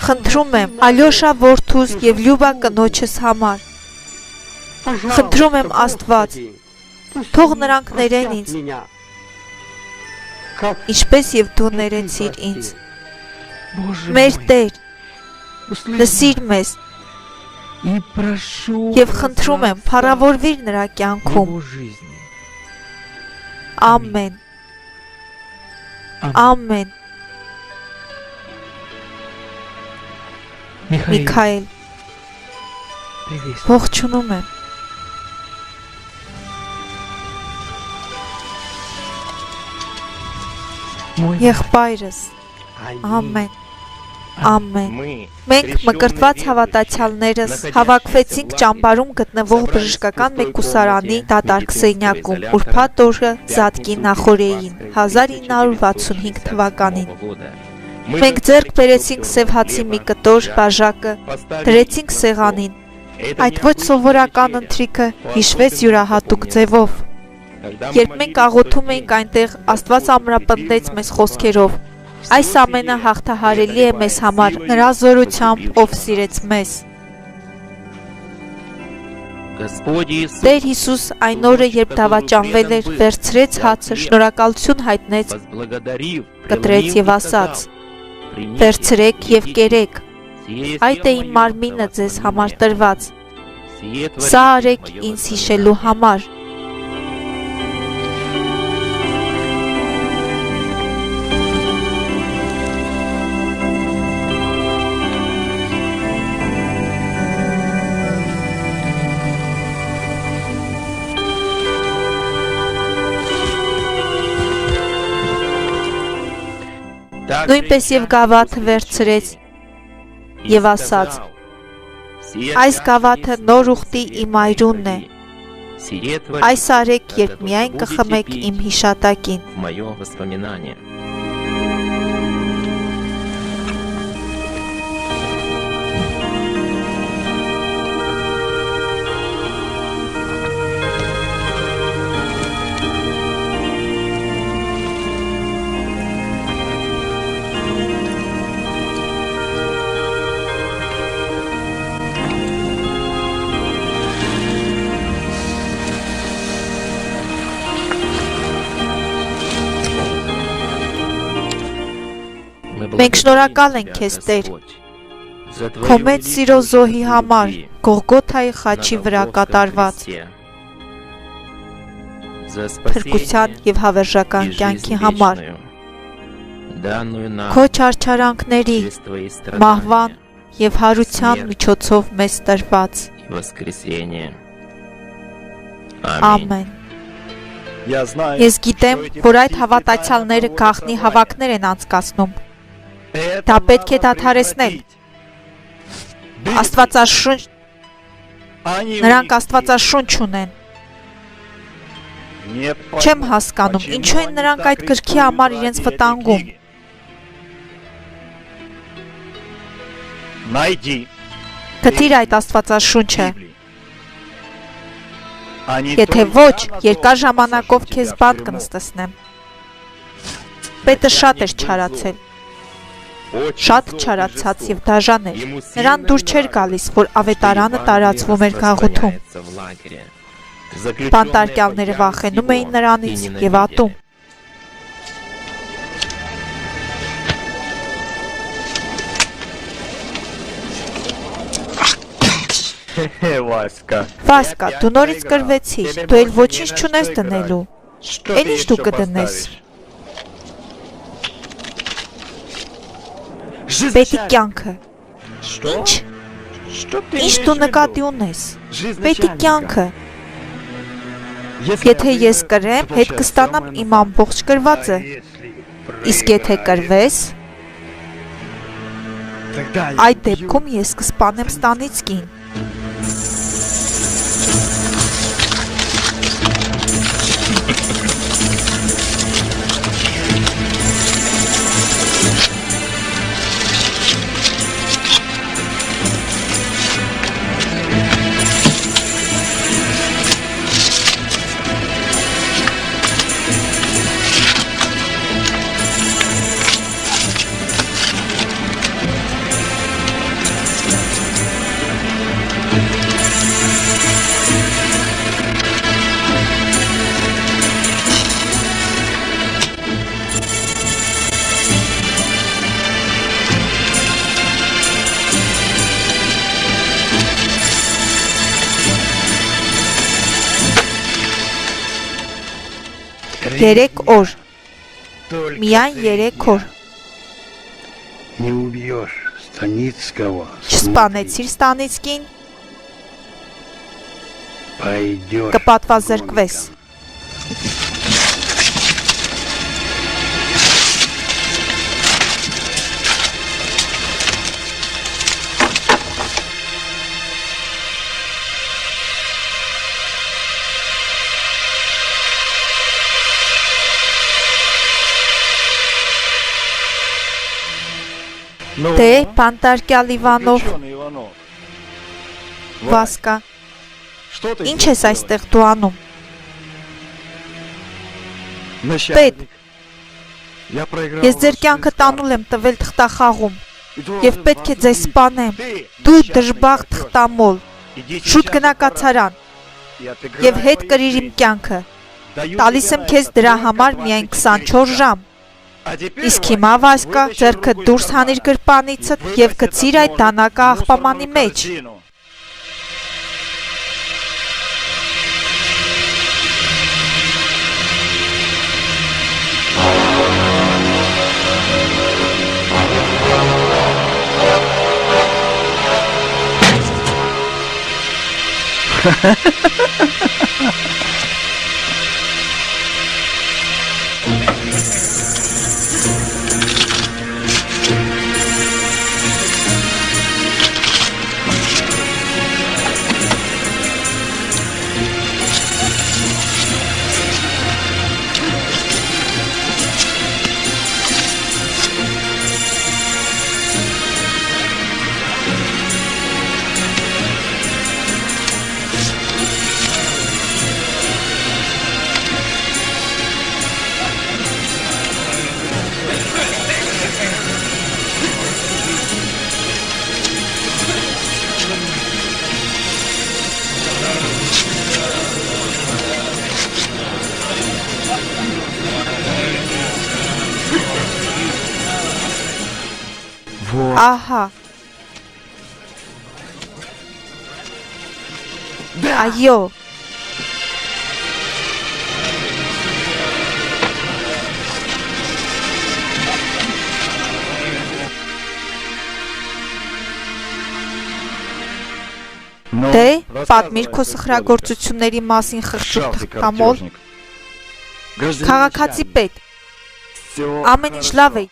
խնդրում եմ Ալյոշա որդուս և Լյուբա կնոջս համար։ Խնդրում եմ Աստված, թող նրանք ներեն ինձ, ինչպես և դու ներեցիր ինձ։ Մեր Տեր, լսիր մեզ և խնդրում եմ փառավորվիր նրա կյանքում։ Ամեն, ամեն։ Միքայել, ողջունում եմ։ Եղբայրս, ամեն, ամեն։ Մենք մկրտված հավատացյալներս հավաքվեցինք ճամբարում գտնվող բժշկական մեկուսարանի դատարկ սենյակում ուրբաթ օրը Զատկի նախօրեին 1965 թվականին։ Մենք ձեռք բերեցինք սև հացի մի կտոր բաժակը, դրեցինք սեղանին։ Այդ ոչ սովորական ընթրիքը հիշվեց յուրահատուկ ձևով։ Երբ մենք աղոթում էինք այնտեղ, Աստված ամրապնդեց մեզ խոսքերով. այս ամենը հաղթահարելի է մեզ համար, նրա զորությամբ, ով սիրեց մեզ։ Տեր Հիսուս այն օրը, երբ դավաճանվել էր, վերցրեց հացը, շնորհակալություն հայտնեց, կտրեց եւ ասաց. Վերցրեք եւ կերեք, այդ է իմ մարմինը ձեզ համար տրված։ Սա արեք ինձ հիշելու համար։ Նույնպես եւ գավաթը վերցրեց եւ ասաց. Այս գավաթը նոր ուխտի իմ այրունն է։ Այս արեք, երբ միայն կխմեք իմ հիշատակին։ Մենք շնորհակալ ենք քեզ, Տեր, քո մեծ սիրո զոհի համար, Գողգոթայի խաչի վրա կատարված փրկության եւ հավերժական կյանքի համար, քո չարչարանքների, մահվան եւ հարության միջոցով մեզ տրված։ Ամեն։ Ես գիտեմ, որ այդ հավատացյալները գաղտնի հավաքներ են անցկացնում։ Դա պետք է դադարեցնել։ Աստվածաշունչ Նրանք Աստվածաշունչ ունեն։ Չեմ հասկանում, ինչու են նրանք այդ գրքի համար իրենց վտանգում։ Գտիր այդ Աստվածաշունչը։ Եթե ոչ, երկար ժամանակով քեզ բանտ կնստեցնեմ։ Պետը շատ էր չարացել։ Շատ չարացած եւ դաժան էր։ Նրան դուր չէր գալիս, որ ավետարանը տարածվում էր գաղութում։ Բանտարկյալները վախենում էին նրանից եւ ատում։ Վասկա, դու նորից կրվեցիր, դու էլ ոչինչ չունես դնելու։ Էլ ինչ դու կդնես։ Պետի կյանքը։ Ինչ։ Ինչ դու նկատի ունես։ Պետի կյանքը։ Եթե ես կրեմ, հետ կստանամ իմ ամբողջ կրվածը։ Իսկ եթե կրվես, այդ դեպքում ես կսպանեմ Ստանիցկին։ Երեք օր։ Միայն 3 օր։ Չսպանեցիր Ստանիցկին, կպատվազրկվես։ Դե, բանտարկյալ Իվանով, Վասկա, ինչ ես այստեղ դու անում։ Պետ, ես ձեր կյանքը տանուլ եմ տվել թղթախաղում և պետք է ձեզ սպանեմ, դու դժբախտ թղթամոլ, շուտ գնա կացարան և հետ կրիր իմ կյանքը, տալիս եմ քեզ դրա համար միայն 24 ժամ։ Իսկ հիմա Վասկա, ձեռքդ դուրս հանիր գրպանիցդ և գցիր այդ դանակը աղբամանի մեջ։ Вот. Ահա։ Այո։ Но Դե, պատմիր քո սխրագործությունների մասին խղճուկ թղթամոլ, քաղաքացի պետ, ամեն ինչ լավ է,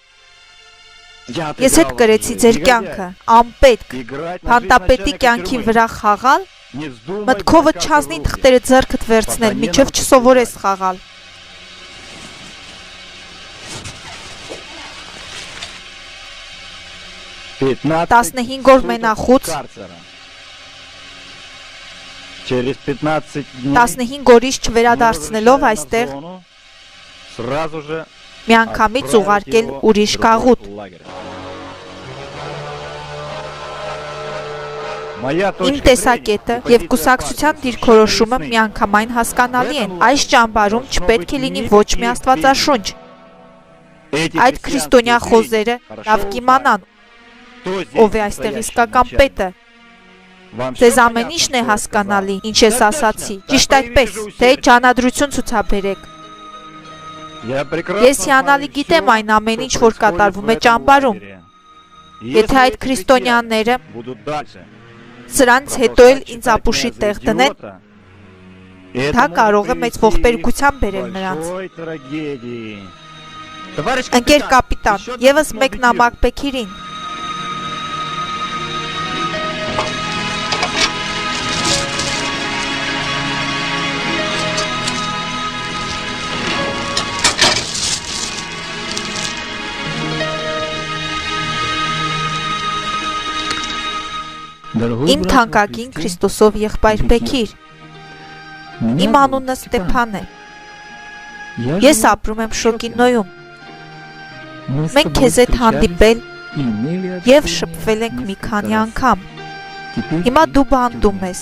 ես հետ կրեցի ձեր կյանքը, անպետք, փանտապետի կյանքի վրա խաղալ, մտքովը չազնի թղթերը ձեռքդ վերցնել, միջև չսովորես խաղալ։ 15 օր մենախուց, Через 15 дней 15 օրից չվերադարձնելով այստեղ сразу же միանգամից ուղարկել ուրիշ կաղուտ։ Իմ տեսակետը եւ կուսակցության դիրքորոշումը միանգամայն հասկանալի են։ Այս ճամբարում չպետք է լինի ոչ մի աստվածաշունչ։ Այդ քրիստոնյա խոզերը լավ կիմանան, ով է այստեղ իսկական պետը։ Ձեզ ամեն ինչն է հասկանալի, ինչ ես ասացի, ճիշտ այդպես, թե ճանադրություն ցուցաբերեք։ Ես հիանալի գիտեմ այն ամեն ինչ, որ կատարվում է ճամբարում։ Եթե այդ քրիստոնյաները սրանց հետո էլ ինձ ապուշի տեղ դնեն, դա կարող է մեծ ողբերգության բերել նրանց։ Ընկեր կապիտան, եւս մեկ նամակ Բեքիրին։ Իմ թանկագին Քրիստոսով եղբայր Բեքիր, իմ անունը Ստեփան է, ես ապրում եմ Շոկինոյում, մենք քեզ հետ հանդիպել և շփվել ենք մի քանի անգամ, հիմա դու բանտում ես,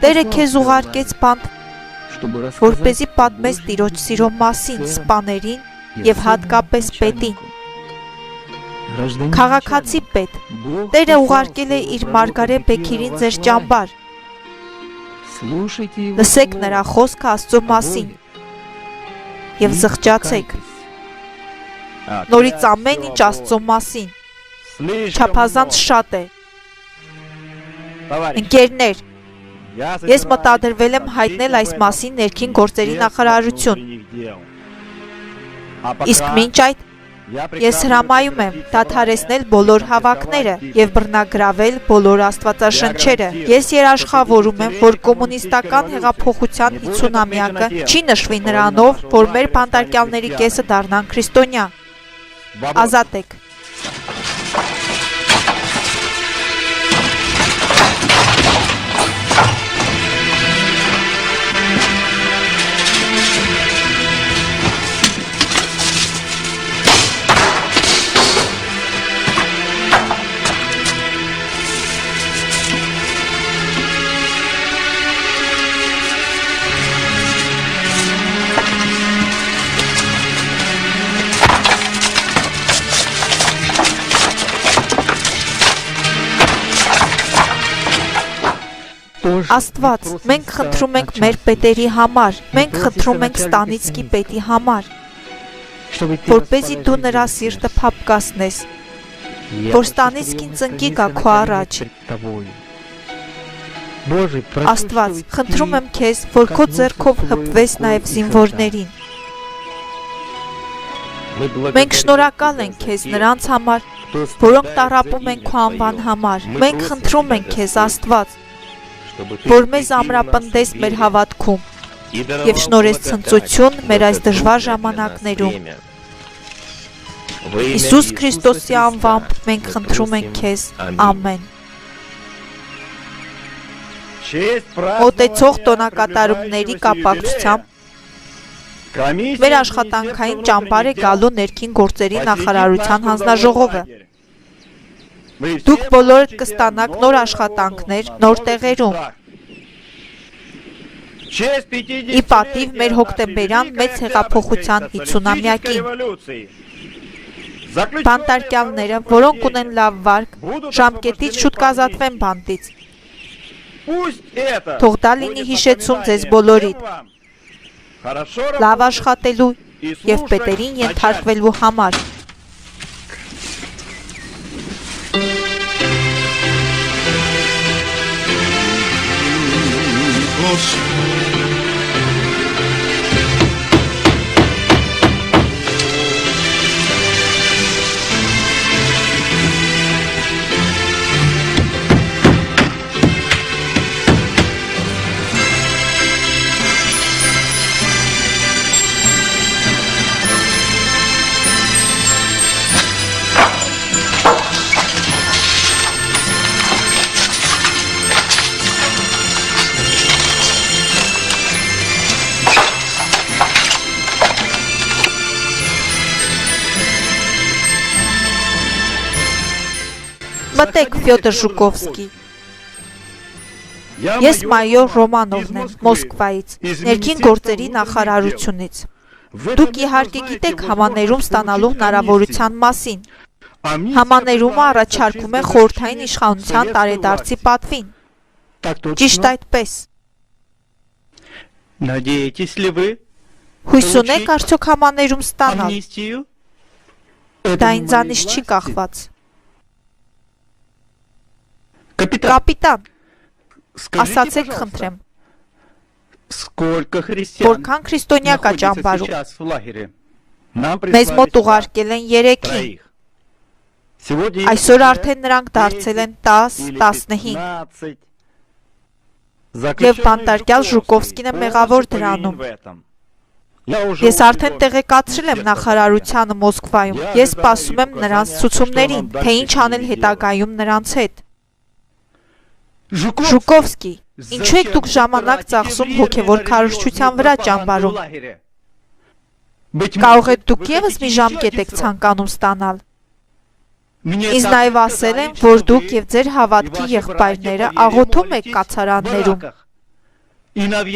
Տերը քեզ ուղարկեց բանտ, որպեսզի պատմես Տիրոջ սիրո մասին սպաներին և հատկապես պետին, Քաղաքացի պետ, Տերը ուղարկել է իր Մարգարե Բեքիրին ձեր ճամբար, լսեք նրա խոսքը Աստծո մասին և զղջացեք, նորից ամեն ինչ Աստծո մասին, չափազանց շատ է, ընկերներ, ես մտադրվել եմ հայտնել այս մասին ներքին գործերի նախարարություն, իսկ մինչ այդ Ես հրամայում եմ դադարեցնել բոլոր հավաքները և բռնագրավել բոլոր աստվածաշնչերը։ Ես երաշխավորում եմ, որ կոմունիստական հեղափոխության 50-ամյակը չի նշվի նրանով, որ մեր բանտարկյալների կեսը դառնան քրիստոնյա։ Ազատեք։ Աստված, մենք խնդրում ենք մեր պետերի համար, մենք խնդրում ենք Ստանիցկի պետի համար, որպեսզի դու նրա սիրտը փափկացնես, որ Ստանիցկին ծնկի գա քո առաջ։ Աստված, խնդրում եմ քեզ, որ քո ձեռքով հպվես նաև զինվորներին։ Մենք շնորհակալ ենք քեզ նրանց համար, որոնք տառապում են քո անվան համար։ Մենք խնդրում ենք քեզ, Աստված, որ մեզ ամրապնդես մեր հավատքում և շնորհես ցնծություն մեր այս դժվար ժամանակներում։ Հիսուս Քրիստոսի անվամբ մենք խնդրում ենք քեզ, ամեն։ Մոտեցող տոնակատարումների կապակցությամբ մեր աշխատանքային ճամբար է գալու ներքին գործերի նախարարության հանձնաժողովը։ Դուք բոլորդ կստանաք նոր աշխատանքներ, նոր տեղերում։ Ի պատիվ մեր հոկտեմբերյան մեծ հեղափոխության 50-ամյակին։ Բանտարկյալները, որոնք ունեն լավ վարկ, ժամկետից շուտ կազատվեն բանտից։ Թող դա լինի հիշեցում ձեզ բոլորիդ, լավ աշխատելու և պետերին ենթարկվելու համար։ Մտեք, Ֆյոդոր Ժուկովսկի։ Ես մայոր Ռոմանովն եմ, Մոսկվայից, ներքին գործերի նախարարությունից։ Դուք իհարկե գիտեք համաներում ստանալու հնարավորության մասին։ Համաներումը առաջարկում է խորհրդային իշխանության տարեդարձի պատվին։ Ճիշտ այդպես։ Надеетесь ли вы Հույս ունեք արդյոք համաներում ստանալ։ амнистию? Դա ինձանից չի կախված։ Капитан, Կապիտան, скажите, ասացեք пожалуйста, խնդրեմ, сколько христиан որքան քրիստոնյա կա находится ճամբարում։ сейчас в лагере? Нам Մեզ прислали մոտ сюда ուղարկել են 3-ին։ Троих. Сегодня Այսօր их արդեն նրանք դարձել են 10, или 15։ 15. Եվ բանտարկյալ Ժուկովսկին է մեղավոր դրանում։ Ես արդեն տեղեկացրել եմ նախարարությանը Մոսկվայում։ Ես սպասում եմ նրանց ցուցումներին, թե ինչ անել հետագայում նրանց հետ։ Ժուկովսկի, ինչու եք դուք ժամանակ ծախսում հոգևոր քարոզչության վրա ճամբարում։ Կարող է դուք ևս մի ժամկետ եք ցանկանում ստանալ։ Ինձ նաև ասել են, որ դուք եւ ձեր հավատքի եղբայրները աղոթում եք կացարաններում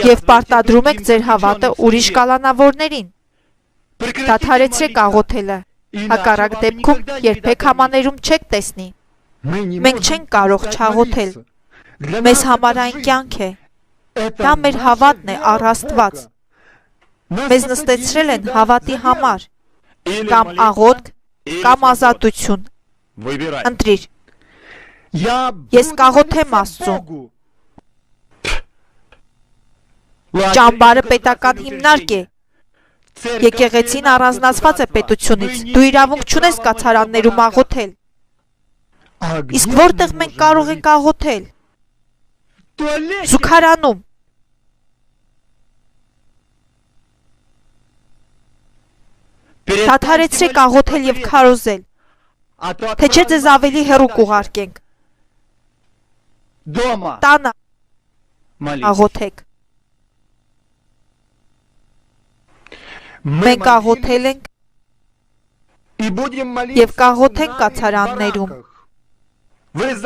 եւ պարտադրում եք ձեր հավատը ուրիշ կալանավորներին։ Դադարեցրեք աղոթելը։ Հակառակ դեպքում երբեք համաներում չեք տեսնի։ Մենք չենք կարող չաղոթել։ Մեզ համար այն կյանք է։ Դա մեր հավատն է առ Աստված։ Մեզ նստեցրել են հավատի համար, կամ աղոթք, կամ ազատություն։ Ընտրիր։ Ես կաղոթեմ Աստծուն։ Ճամբարը պետական հիմնարկ է։ Եկեղեցին առանձնացված է պետությունից։ Դու իրավունք չունես կացարաններում աղոթել։ Իսկ որտեղ մենք կարող ենք աղոթել։ Զուգարանում։ Դադարեցրեք աղոթել եւ քարոզել, թե չէ ձեզ ավելի հեռու կուղարկենք։ Տանը աղոթեք։ Մենք աղոթել ենք եւ կաղոթենք կացարաններում։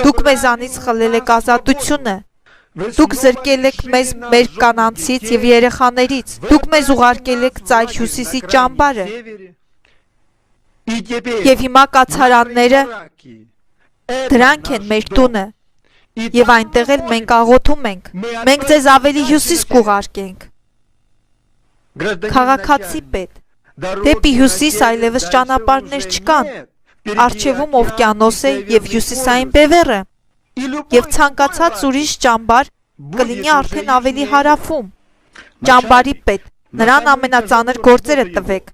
Դուք մեզանից խլել եք ազատությունը։ Դուք զրկել եք մեզ մեր կանանցից եւ երեխաներից։ Դուք մեզ ուղարկել եք ծայր հյուսիսի ճամբարը։ Եվ հիմա կացարանները դրանք են մեր տունը։ Եվ այնտեղ էլ մենք աղոթում ենք։ Մենք ձեզ ավելի հյուսիս կուղարկենք։ Քաղաքացի պետ, դեպի հյուսիս այլևս ճանապարհներ չկան։ Առջևում օվկիանոս է եւ հյուսիսային բևեռը։ Եվ ցանկացած ուրիշ ճամբար կլինի արդեն ավելի հարավում։ Ճամբարի պետ, նրան ամենածանր գործերը տվեք։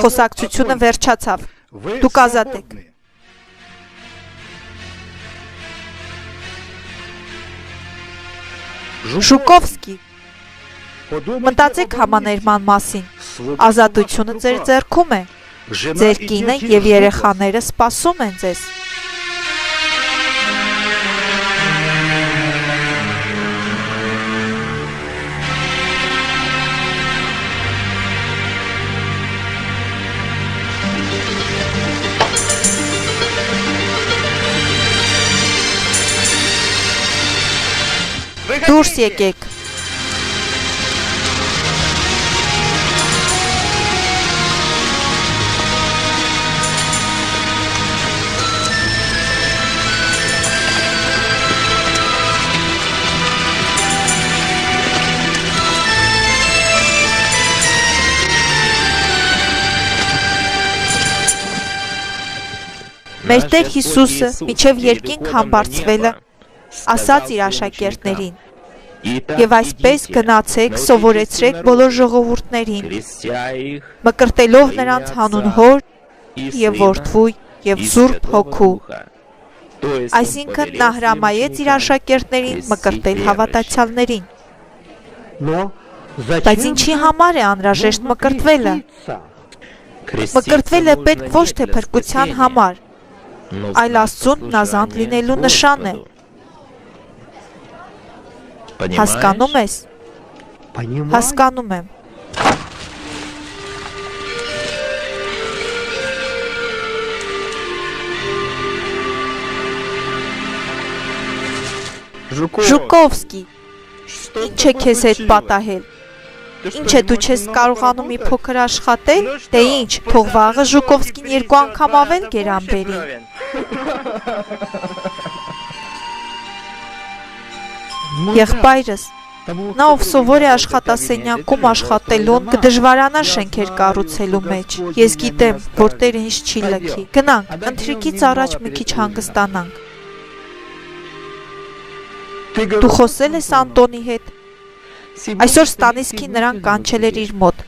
Խոսակցությունը վերջացավ։ Դուք ազատ եք։ Ժուկովսկի, մտածեք համաներման մասին։ Ազատությունը ձեր ձեռքում է։ Ձեր կինը եւ երեխաները սպասում են ձեզ։ Դուրս եկեք։ Մեր Տեր Հիսուսը միջև երկինք համբարձվել է, ասաց իր աշակերտներին. Եվ այսպես գնացեք, սովորեցրեք բոլոր ժողովուրդներին, մկրտելով նրանց հանուն Հոր եւ Որդու եւ Սուրբ Հոգու։ Այսինքն նա հրամայեց իր աշակերտներին մկրտել հավատացյալներին։ Բայց ինչի համար է անհրաժեշտ մկրտվելը։ Մկրտվելը պետք ոչ թե փրկության համար, այլ Աստծուն հնազանդ լինելու նշան է։ Հասկանում ես։ Հասկանում եմ։ Ժուկովսկի, ինչ է քեզ հետ պատահել։ Ինչ է դու չես կարողանում մի փոքր աշխատել, դե ինչ, թող վաղը Ժուկովսկին 2 անգամ ավել գերանբերի։ Եղբայրս, նա ով սովոր է աշխատասենյակում աշխատելուն, կդժվարանա շենքեր կառուցելու մեջ։ Ես գիտեմ, որ Տերը ինձ չի լքի։ Գնանք, ընթրիքից առաջ մի քիչ հանգստանանք։ Դու խոսել ես Անտոնի հետ։ Այսօր Ստանիսկին նրան կանչել էր իր մոտ։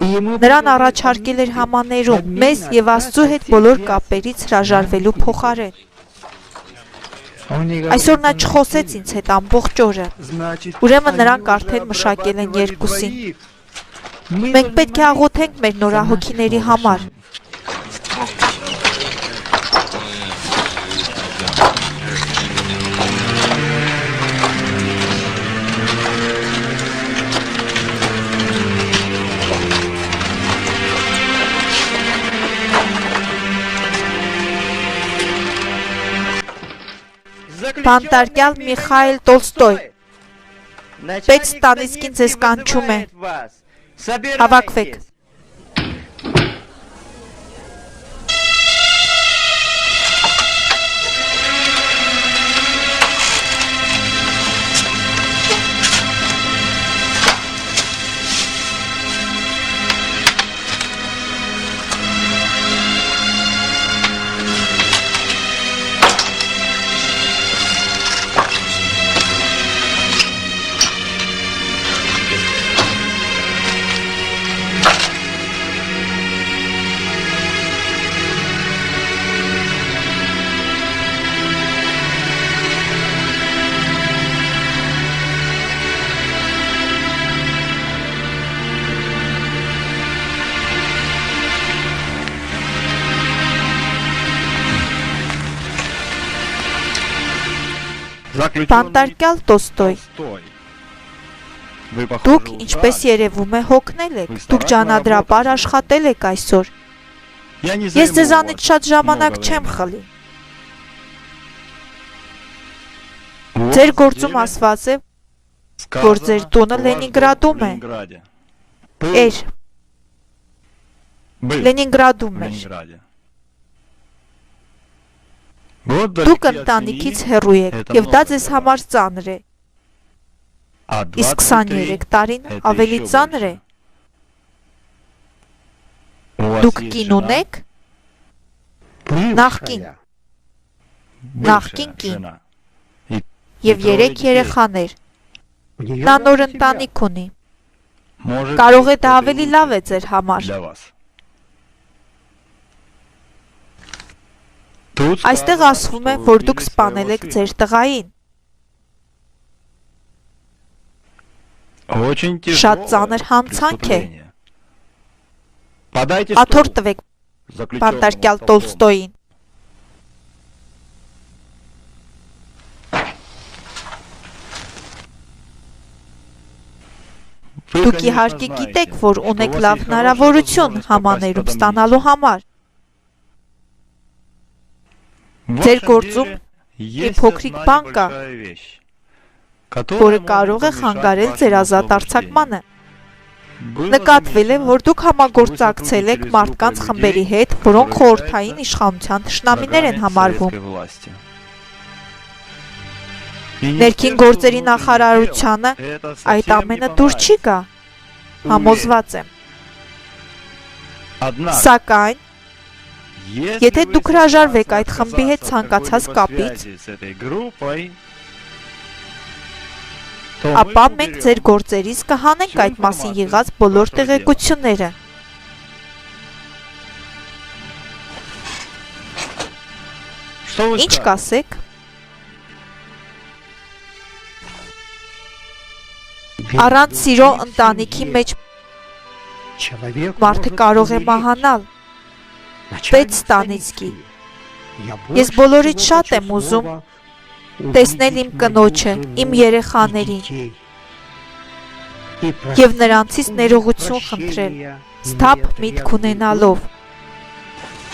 Նրան առաջարկել էր համաներում մեզ եւ Աստծո հետ բոլոր կապերից հրաժարվելու փոխարեն։ Այսօր նա չխոսեց ինձ հետ ամբողջ օրը։ Ուրեմն նրանք արդեն մշակել են երկուսին։ Մենք պետք է աղոթենք մեր նորահոգիների համար։ Բանտարկյալ Միխայել Տոլստոյ, Պետ Ստանիսկին ձեզ կանչում է, հավաքվեք։ Բանտարկյալ Տոլստոյ, դուք, ինչպես երևում է, հոգնել եք, դուք ջանադրաբար աշխատել եք այսօր։ Ես ձեզանից շատ ժամանակ չեմ խլի։ Ձեր գործում ասված է, որ ձեր տունը Լենինգրադում է։ Էր։ Լենինգրադում էր։ Դուք ընտանիքից հեռու եք, եւ դա ձեզ համար ծանր է։ Իսկ 23 տարին ավելի ծանր է։ Դուք կին ունեք։ Նախկին կին։ Եվ 3 երեխաներ։ Նա նոր ընտանիք ունի։ Կարող է դա ավելի լավ է ձեր համար։ Այստեղ ասվում է, որ դուք սպանել եք ձեր տղային։ Շատ ծանր հանցանք է։ Աթոռ տվեք Բանտարկյալ Տոլստոյին։ Դուք իհարկե գիտեք, որ ունեք լավ հնարավորություն համաներում ստանալու համար։ Ձեր գործում մի փոքրիկ բան կա, որը կարող է խանգարել ձեր ազատ արձակմանը։ Նկատվել է, որ դուք համագործակցել եք մարդկանց խմբերի հետ, որոնք խորհրդային իշխանության թշնամիներ են համարվում։ Ներքին գործերի նախարարությանը այդ ամենը դուր չի գա, համոզված եմ։ Սակայն Եթե դուք հրաժարվեք այդ խմբի հետ ցանկացած կապից, ապա մենք ձեր գործերից կհանենք այդ մասին եղած բոլոր տեղեկությունները։ Ինչ կասեք։ Առանց սիրո ընտանիքի մեջ մարդը կարող է մահանալ։ Պետք Ստանիցկի։ Ես բոլորից շատ եմ ուզում տեսնել իմ կնոջը, իմ երեխաներին և նրանցից ներողություն խնդրել, սթափ միտք ունենալով։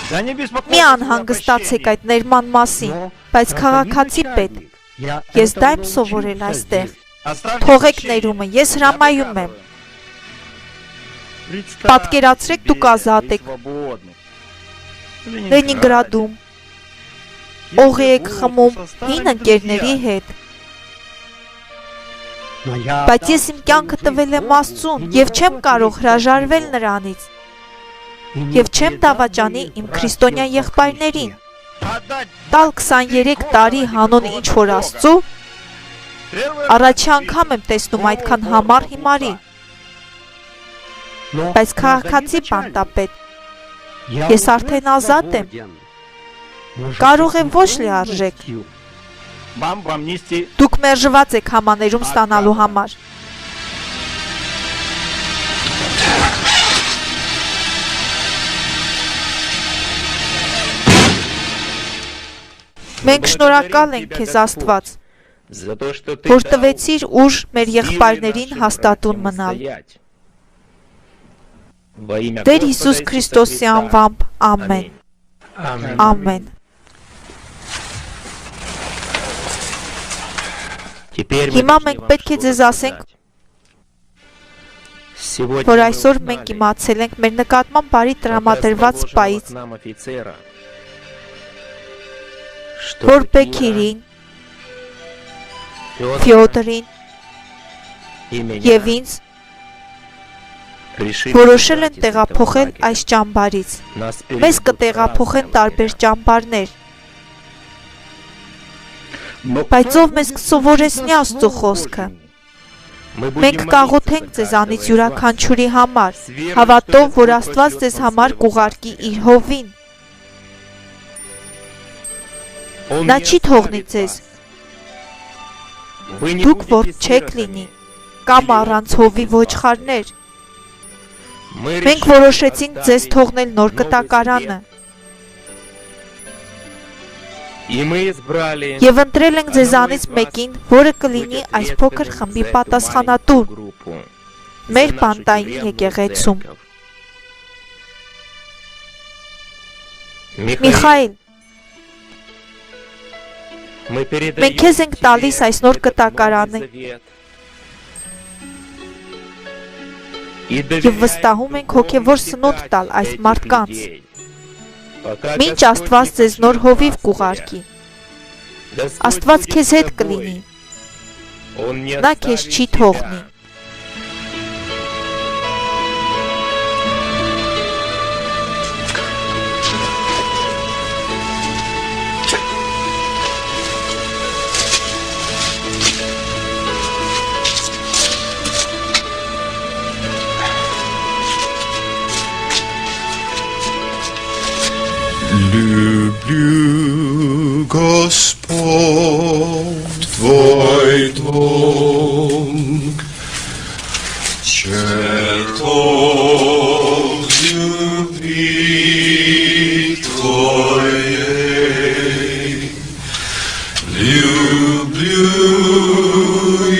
Մի անհանգստացեք այդ ներման մասին, բայց քաղաքացի պետ, ես դա եմ սովորել այստեղ։ Թողեք ներումը, ես հրամայում եմ։ Պատկերացրեք դուք ազատ եք Լենինգրադում, օղի եք խմում հին ընկերների հետ։ Բայց ես իմ կյանքը տվել եմ Աստծուն և չեմ կարող հրաժարվել նրանից և չեմ դավաճանի իմ քրիստոնյա եղբայրներին։ Տալ 23 տարի հանուն ինչ-որ Աստծու, առաջի անգամ եմ տեսնում այդքան համառ հիմարի։ Բայց քաղաքացի բանտապետ, ես արդեն ազատ եմ։ Կարող եմ ոչ լիարժեք։ Դուք մերժված եք համաներում ստանալու համար։ Մենք շնորհակալ ենք քեզ Աստված, որ տվեցիր ուժ մեր եղբայրներին հաստատուն մնալ։ Տեր Հիսուս Քրիստոսի անվամբ, ամեն։ Ամեն։ Հիմա մենք պետք է ձեզ ասենք, որ այսօր մենք իմացել ենք մեր նկատմամբ բարի տրամադրված սպայից, որ Բեքիրին, Ֆյոդորին և ինձ որոշել են տեղափոխել այս ճամբարից։ Մեզ կտեղափոխեն տարբեր ճամբարներ։ Բայց ով մեզ կսովորեցնի Աստծո խոսքը։ Մենք կաղոթենք ձեզանից յուրաքանչյուրի համար, հավատով, որ Աստված ձեզ համար կուղարկի իր հովին։ Նա չի թողնի ձեզ։ Դուք որ չեք լինի, կամ առանց հովի ոչխարներ։ Մենք որոշեցինք ձեզ թողնել նոր կտակարանը և ընտրել ենք ձեզանից մեկին, որը կլինի այս փոքր խմբի պատասխանատու մեր բանտային եկեղեցում։ Միխայիլ, մենք քեզ ենք տալիս այս նոր կտակարանը և վստահում ենք հոգևոր սնունդ տալ այս մարդկանց, մինչ Աստված ձեզ նոր հովիվ կուղարկի։ Աստված քեզ հետ կլինի, նա քեզ չի թողնի։ Люблю, Господь, Твой дом, чертог любви Твоей. Люблю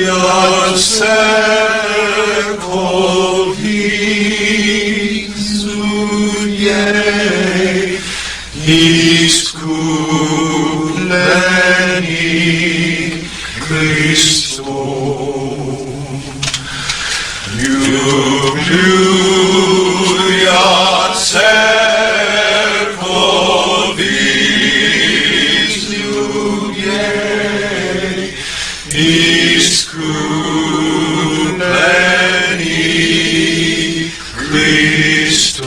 я церковь Иисуей, искуплений Христом. Люблю я церковь Иисуей, искуплений Христом.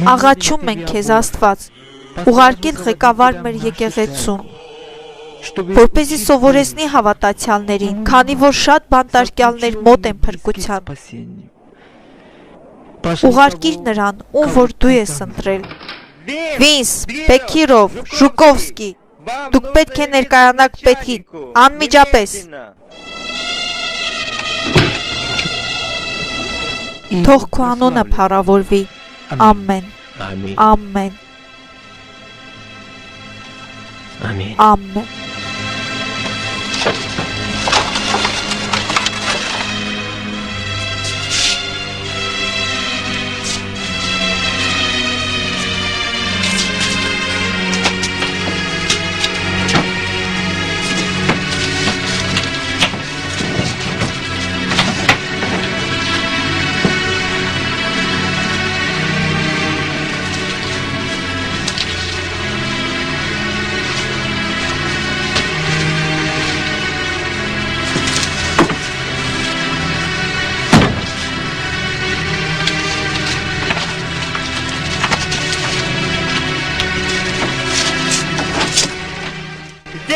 Աղաչում ենք քեզ Աստված, ուղարկել ղեկավար մեր եկեղեցուն, որպեսզի սովորեցնի հավատացյալներին, քանի որ շատ բանտարկյալներ մոտ են փրկության։ Ուղարկիր նրան, ում որ դու ես ընտրել։ Վինս, Բեքիրով, Ժուկովսկի, դուք պետք է ներկայանաք պետքին, անմիջապես։ Թող քո անունը փառավորվի։ Ամեն։ Ամեն։ Ամեն։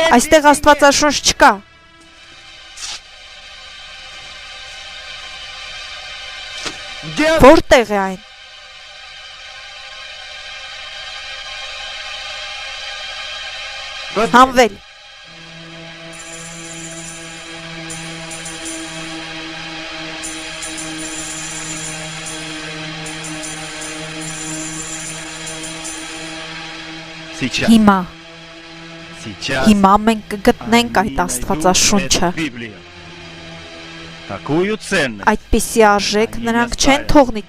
Այստեղ Աստվածաշունչ չկա։ Որտեղ է այն։ Հանվել։ Հիմա։ Հիմա մենք կգտնենք այդ Աստվածաշունչը։ Այդպիսի արժեք նրանք չեն թողնի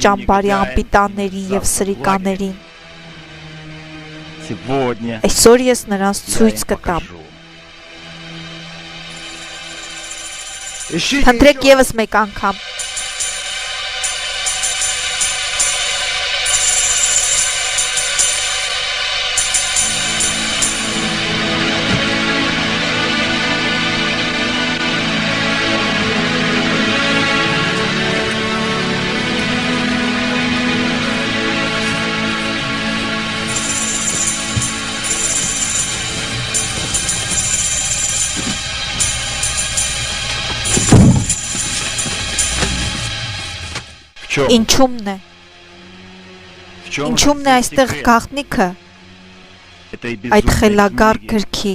ճամբարի անպիտաններին և սրիկաներին։ Այսօր ես նրանց ցույց կտամ։ Խնդրեք ևս մեկ անգամ։ Ինչումն է։ Ինչումն է այստեղ գաղտնիքը այդ խելագար գրքի։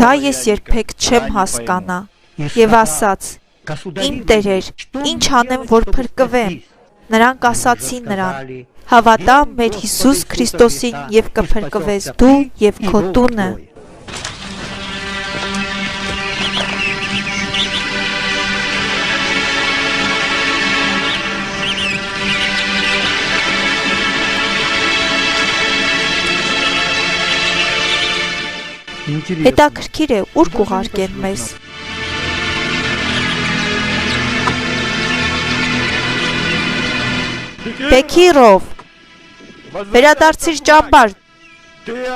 Դա ես երբեք չեմ հասկանա և ասաց. Իմ տերեր, ինչ անեմ, որ փրկվեմ։ Նրանք ասացին նրան. հավատա մեր Հիսուս Քրիստոսին և կփրկվես դու և քո տունը։ Հետաքրքիր է, ուր կուղարկեն մեզ։ Բեքիրով, վերադարձիր ճամբար,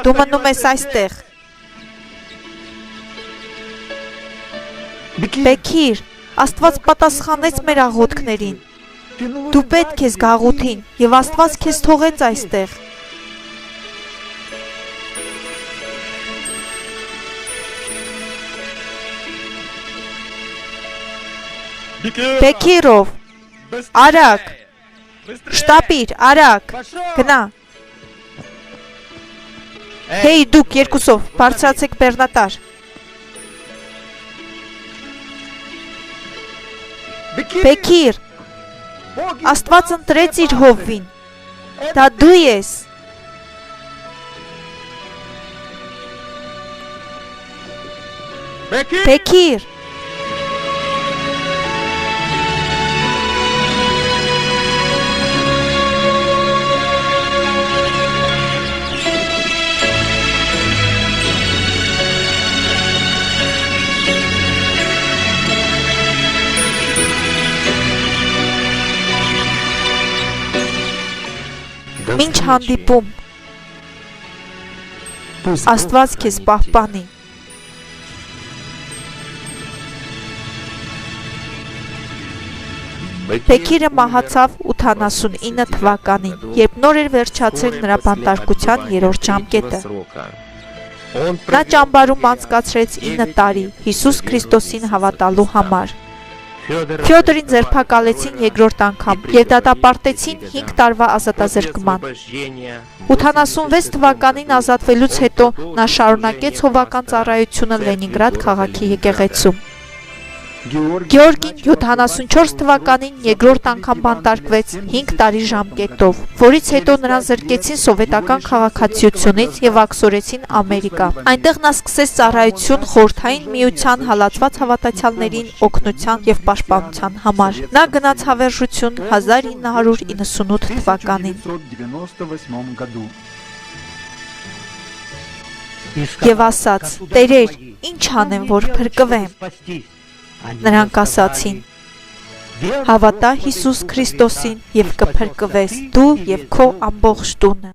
դու մնում ես այստեղ։ Բեքիր, Աստված պատասխանեց մեր աղոթքներին։ Դու պետք ես գաղութին, և Աստված քեզ թողեց այստեղ։ Բեքիրով, արագ, շտապիր, արագ, գնա։ Հեյ դուք երկուսով, բարձրացեք բեռնատար։ Բեքիր, Աստված ընտրեց իր հովվին, դա դու ես։ Բեքիր, Մինչ հանդիպում, Աստված քեզ պահպանի։ Բեքիրը մահացավ 89 թվականին, երբ նոր էր վերջացել նրա բանտարկության 3-րդ ժամկետը։ Նա ճամբարում անցկացրեց 9 տարի Հիսուս Քրիստոսին հավատալու համար։ Ֆյոդորին ձերբակալեցին երկրորդ անգամ եւ դատապարտեցին 5 տարվա ազատազրկման։ 86 թվականին ազատվելուց հետո նա շարունակեց հովական ծառայությունը Լենինգրադ քաղաքի եկեղեցում։ Գեորգին 74 թվականին երկրորդ անգամ բանտարկվեց 5 տարի ժամկետով, որից հետո նրան զրկեցին սովետական քաղաքացիությունից եւ աքսորեցին Ամերիկա։ Այնտեղ նա սկսեց ծառայություն Խորհրդային Միության հալածված հավատացյալներին օգնության եւ պաշտպանության համար։ Նա գնաց հավերժություն 1998 թվականին։ 1998 году. Եվ ասաց. «Տերեր, ինչ անեմ, որ փրկվեմ»։ Նրանք ասացին. «Հավատա Հիսուս Քրիստոսին եւ կփրկվես դու եւ քո ամբողջ տունը»։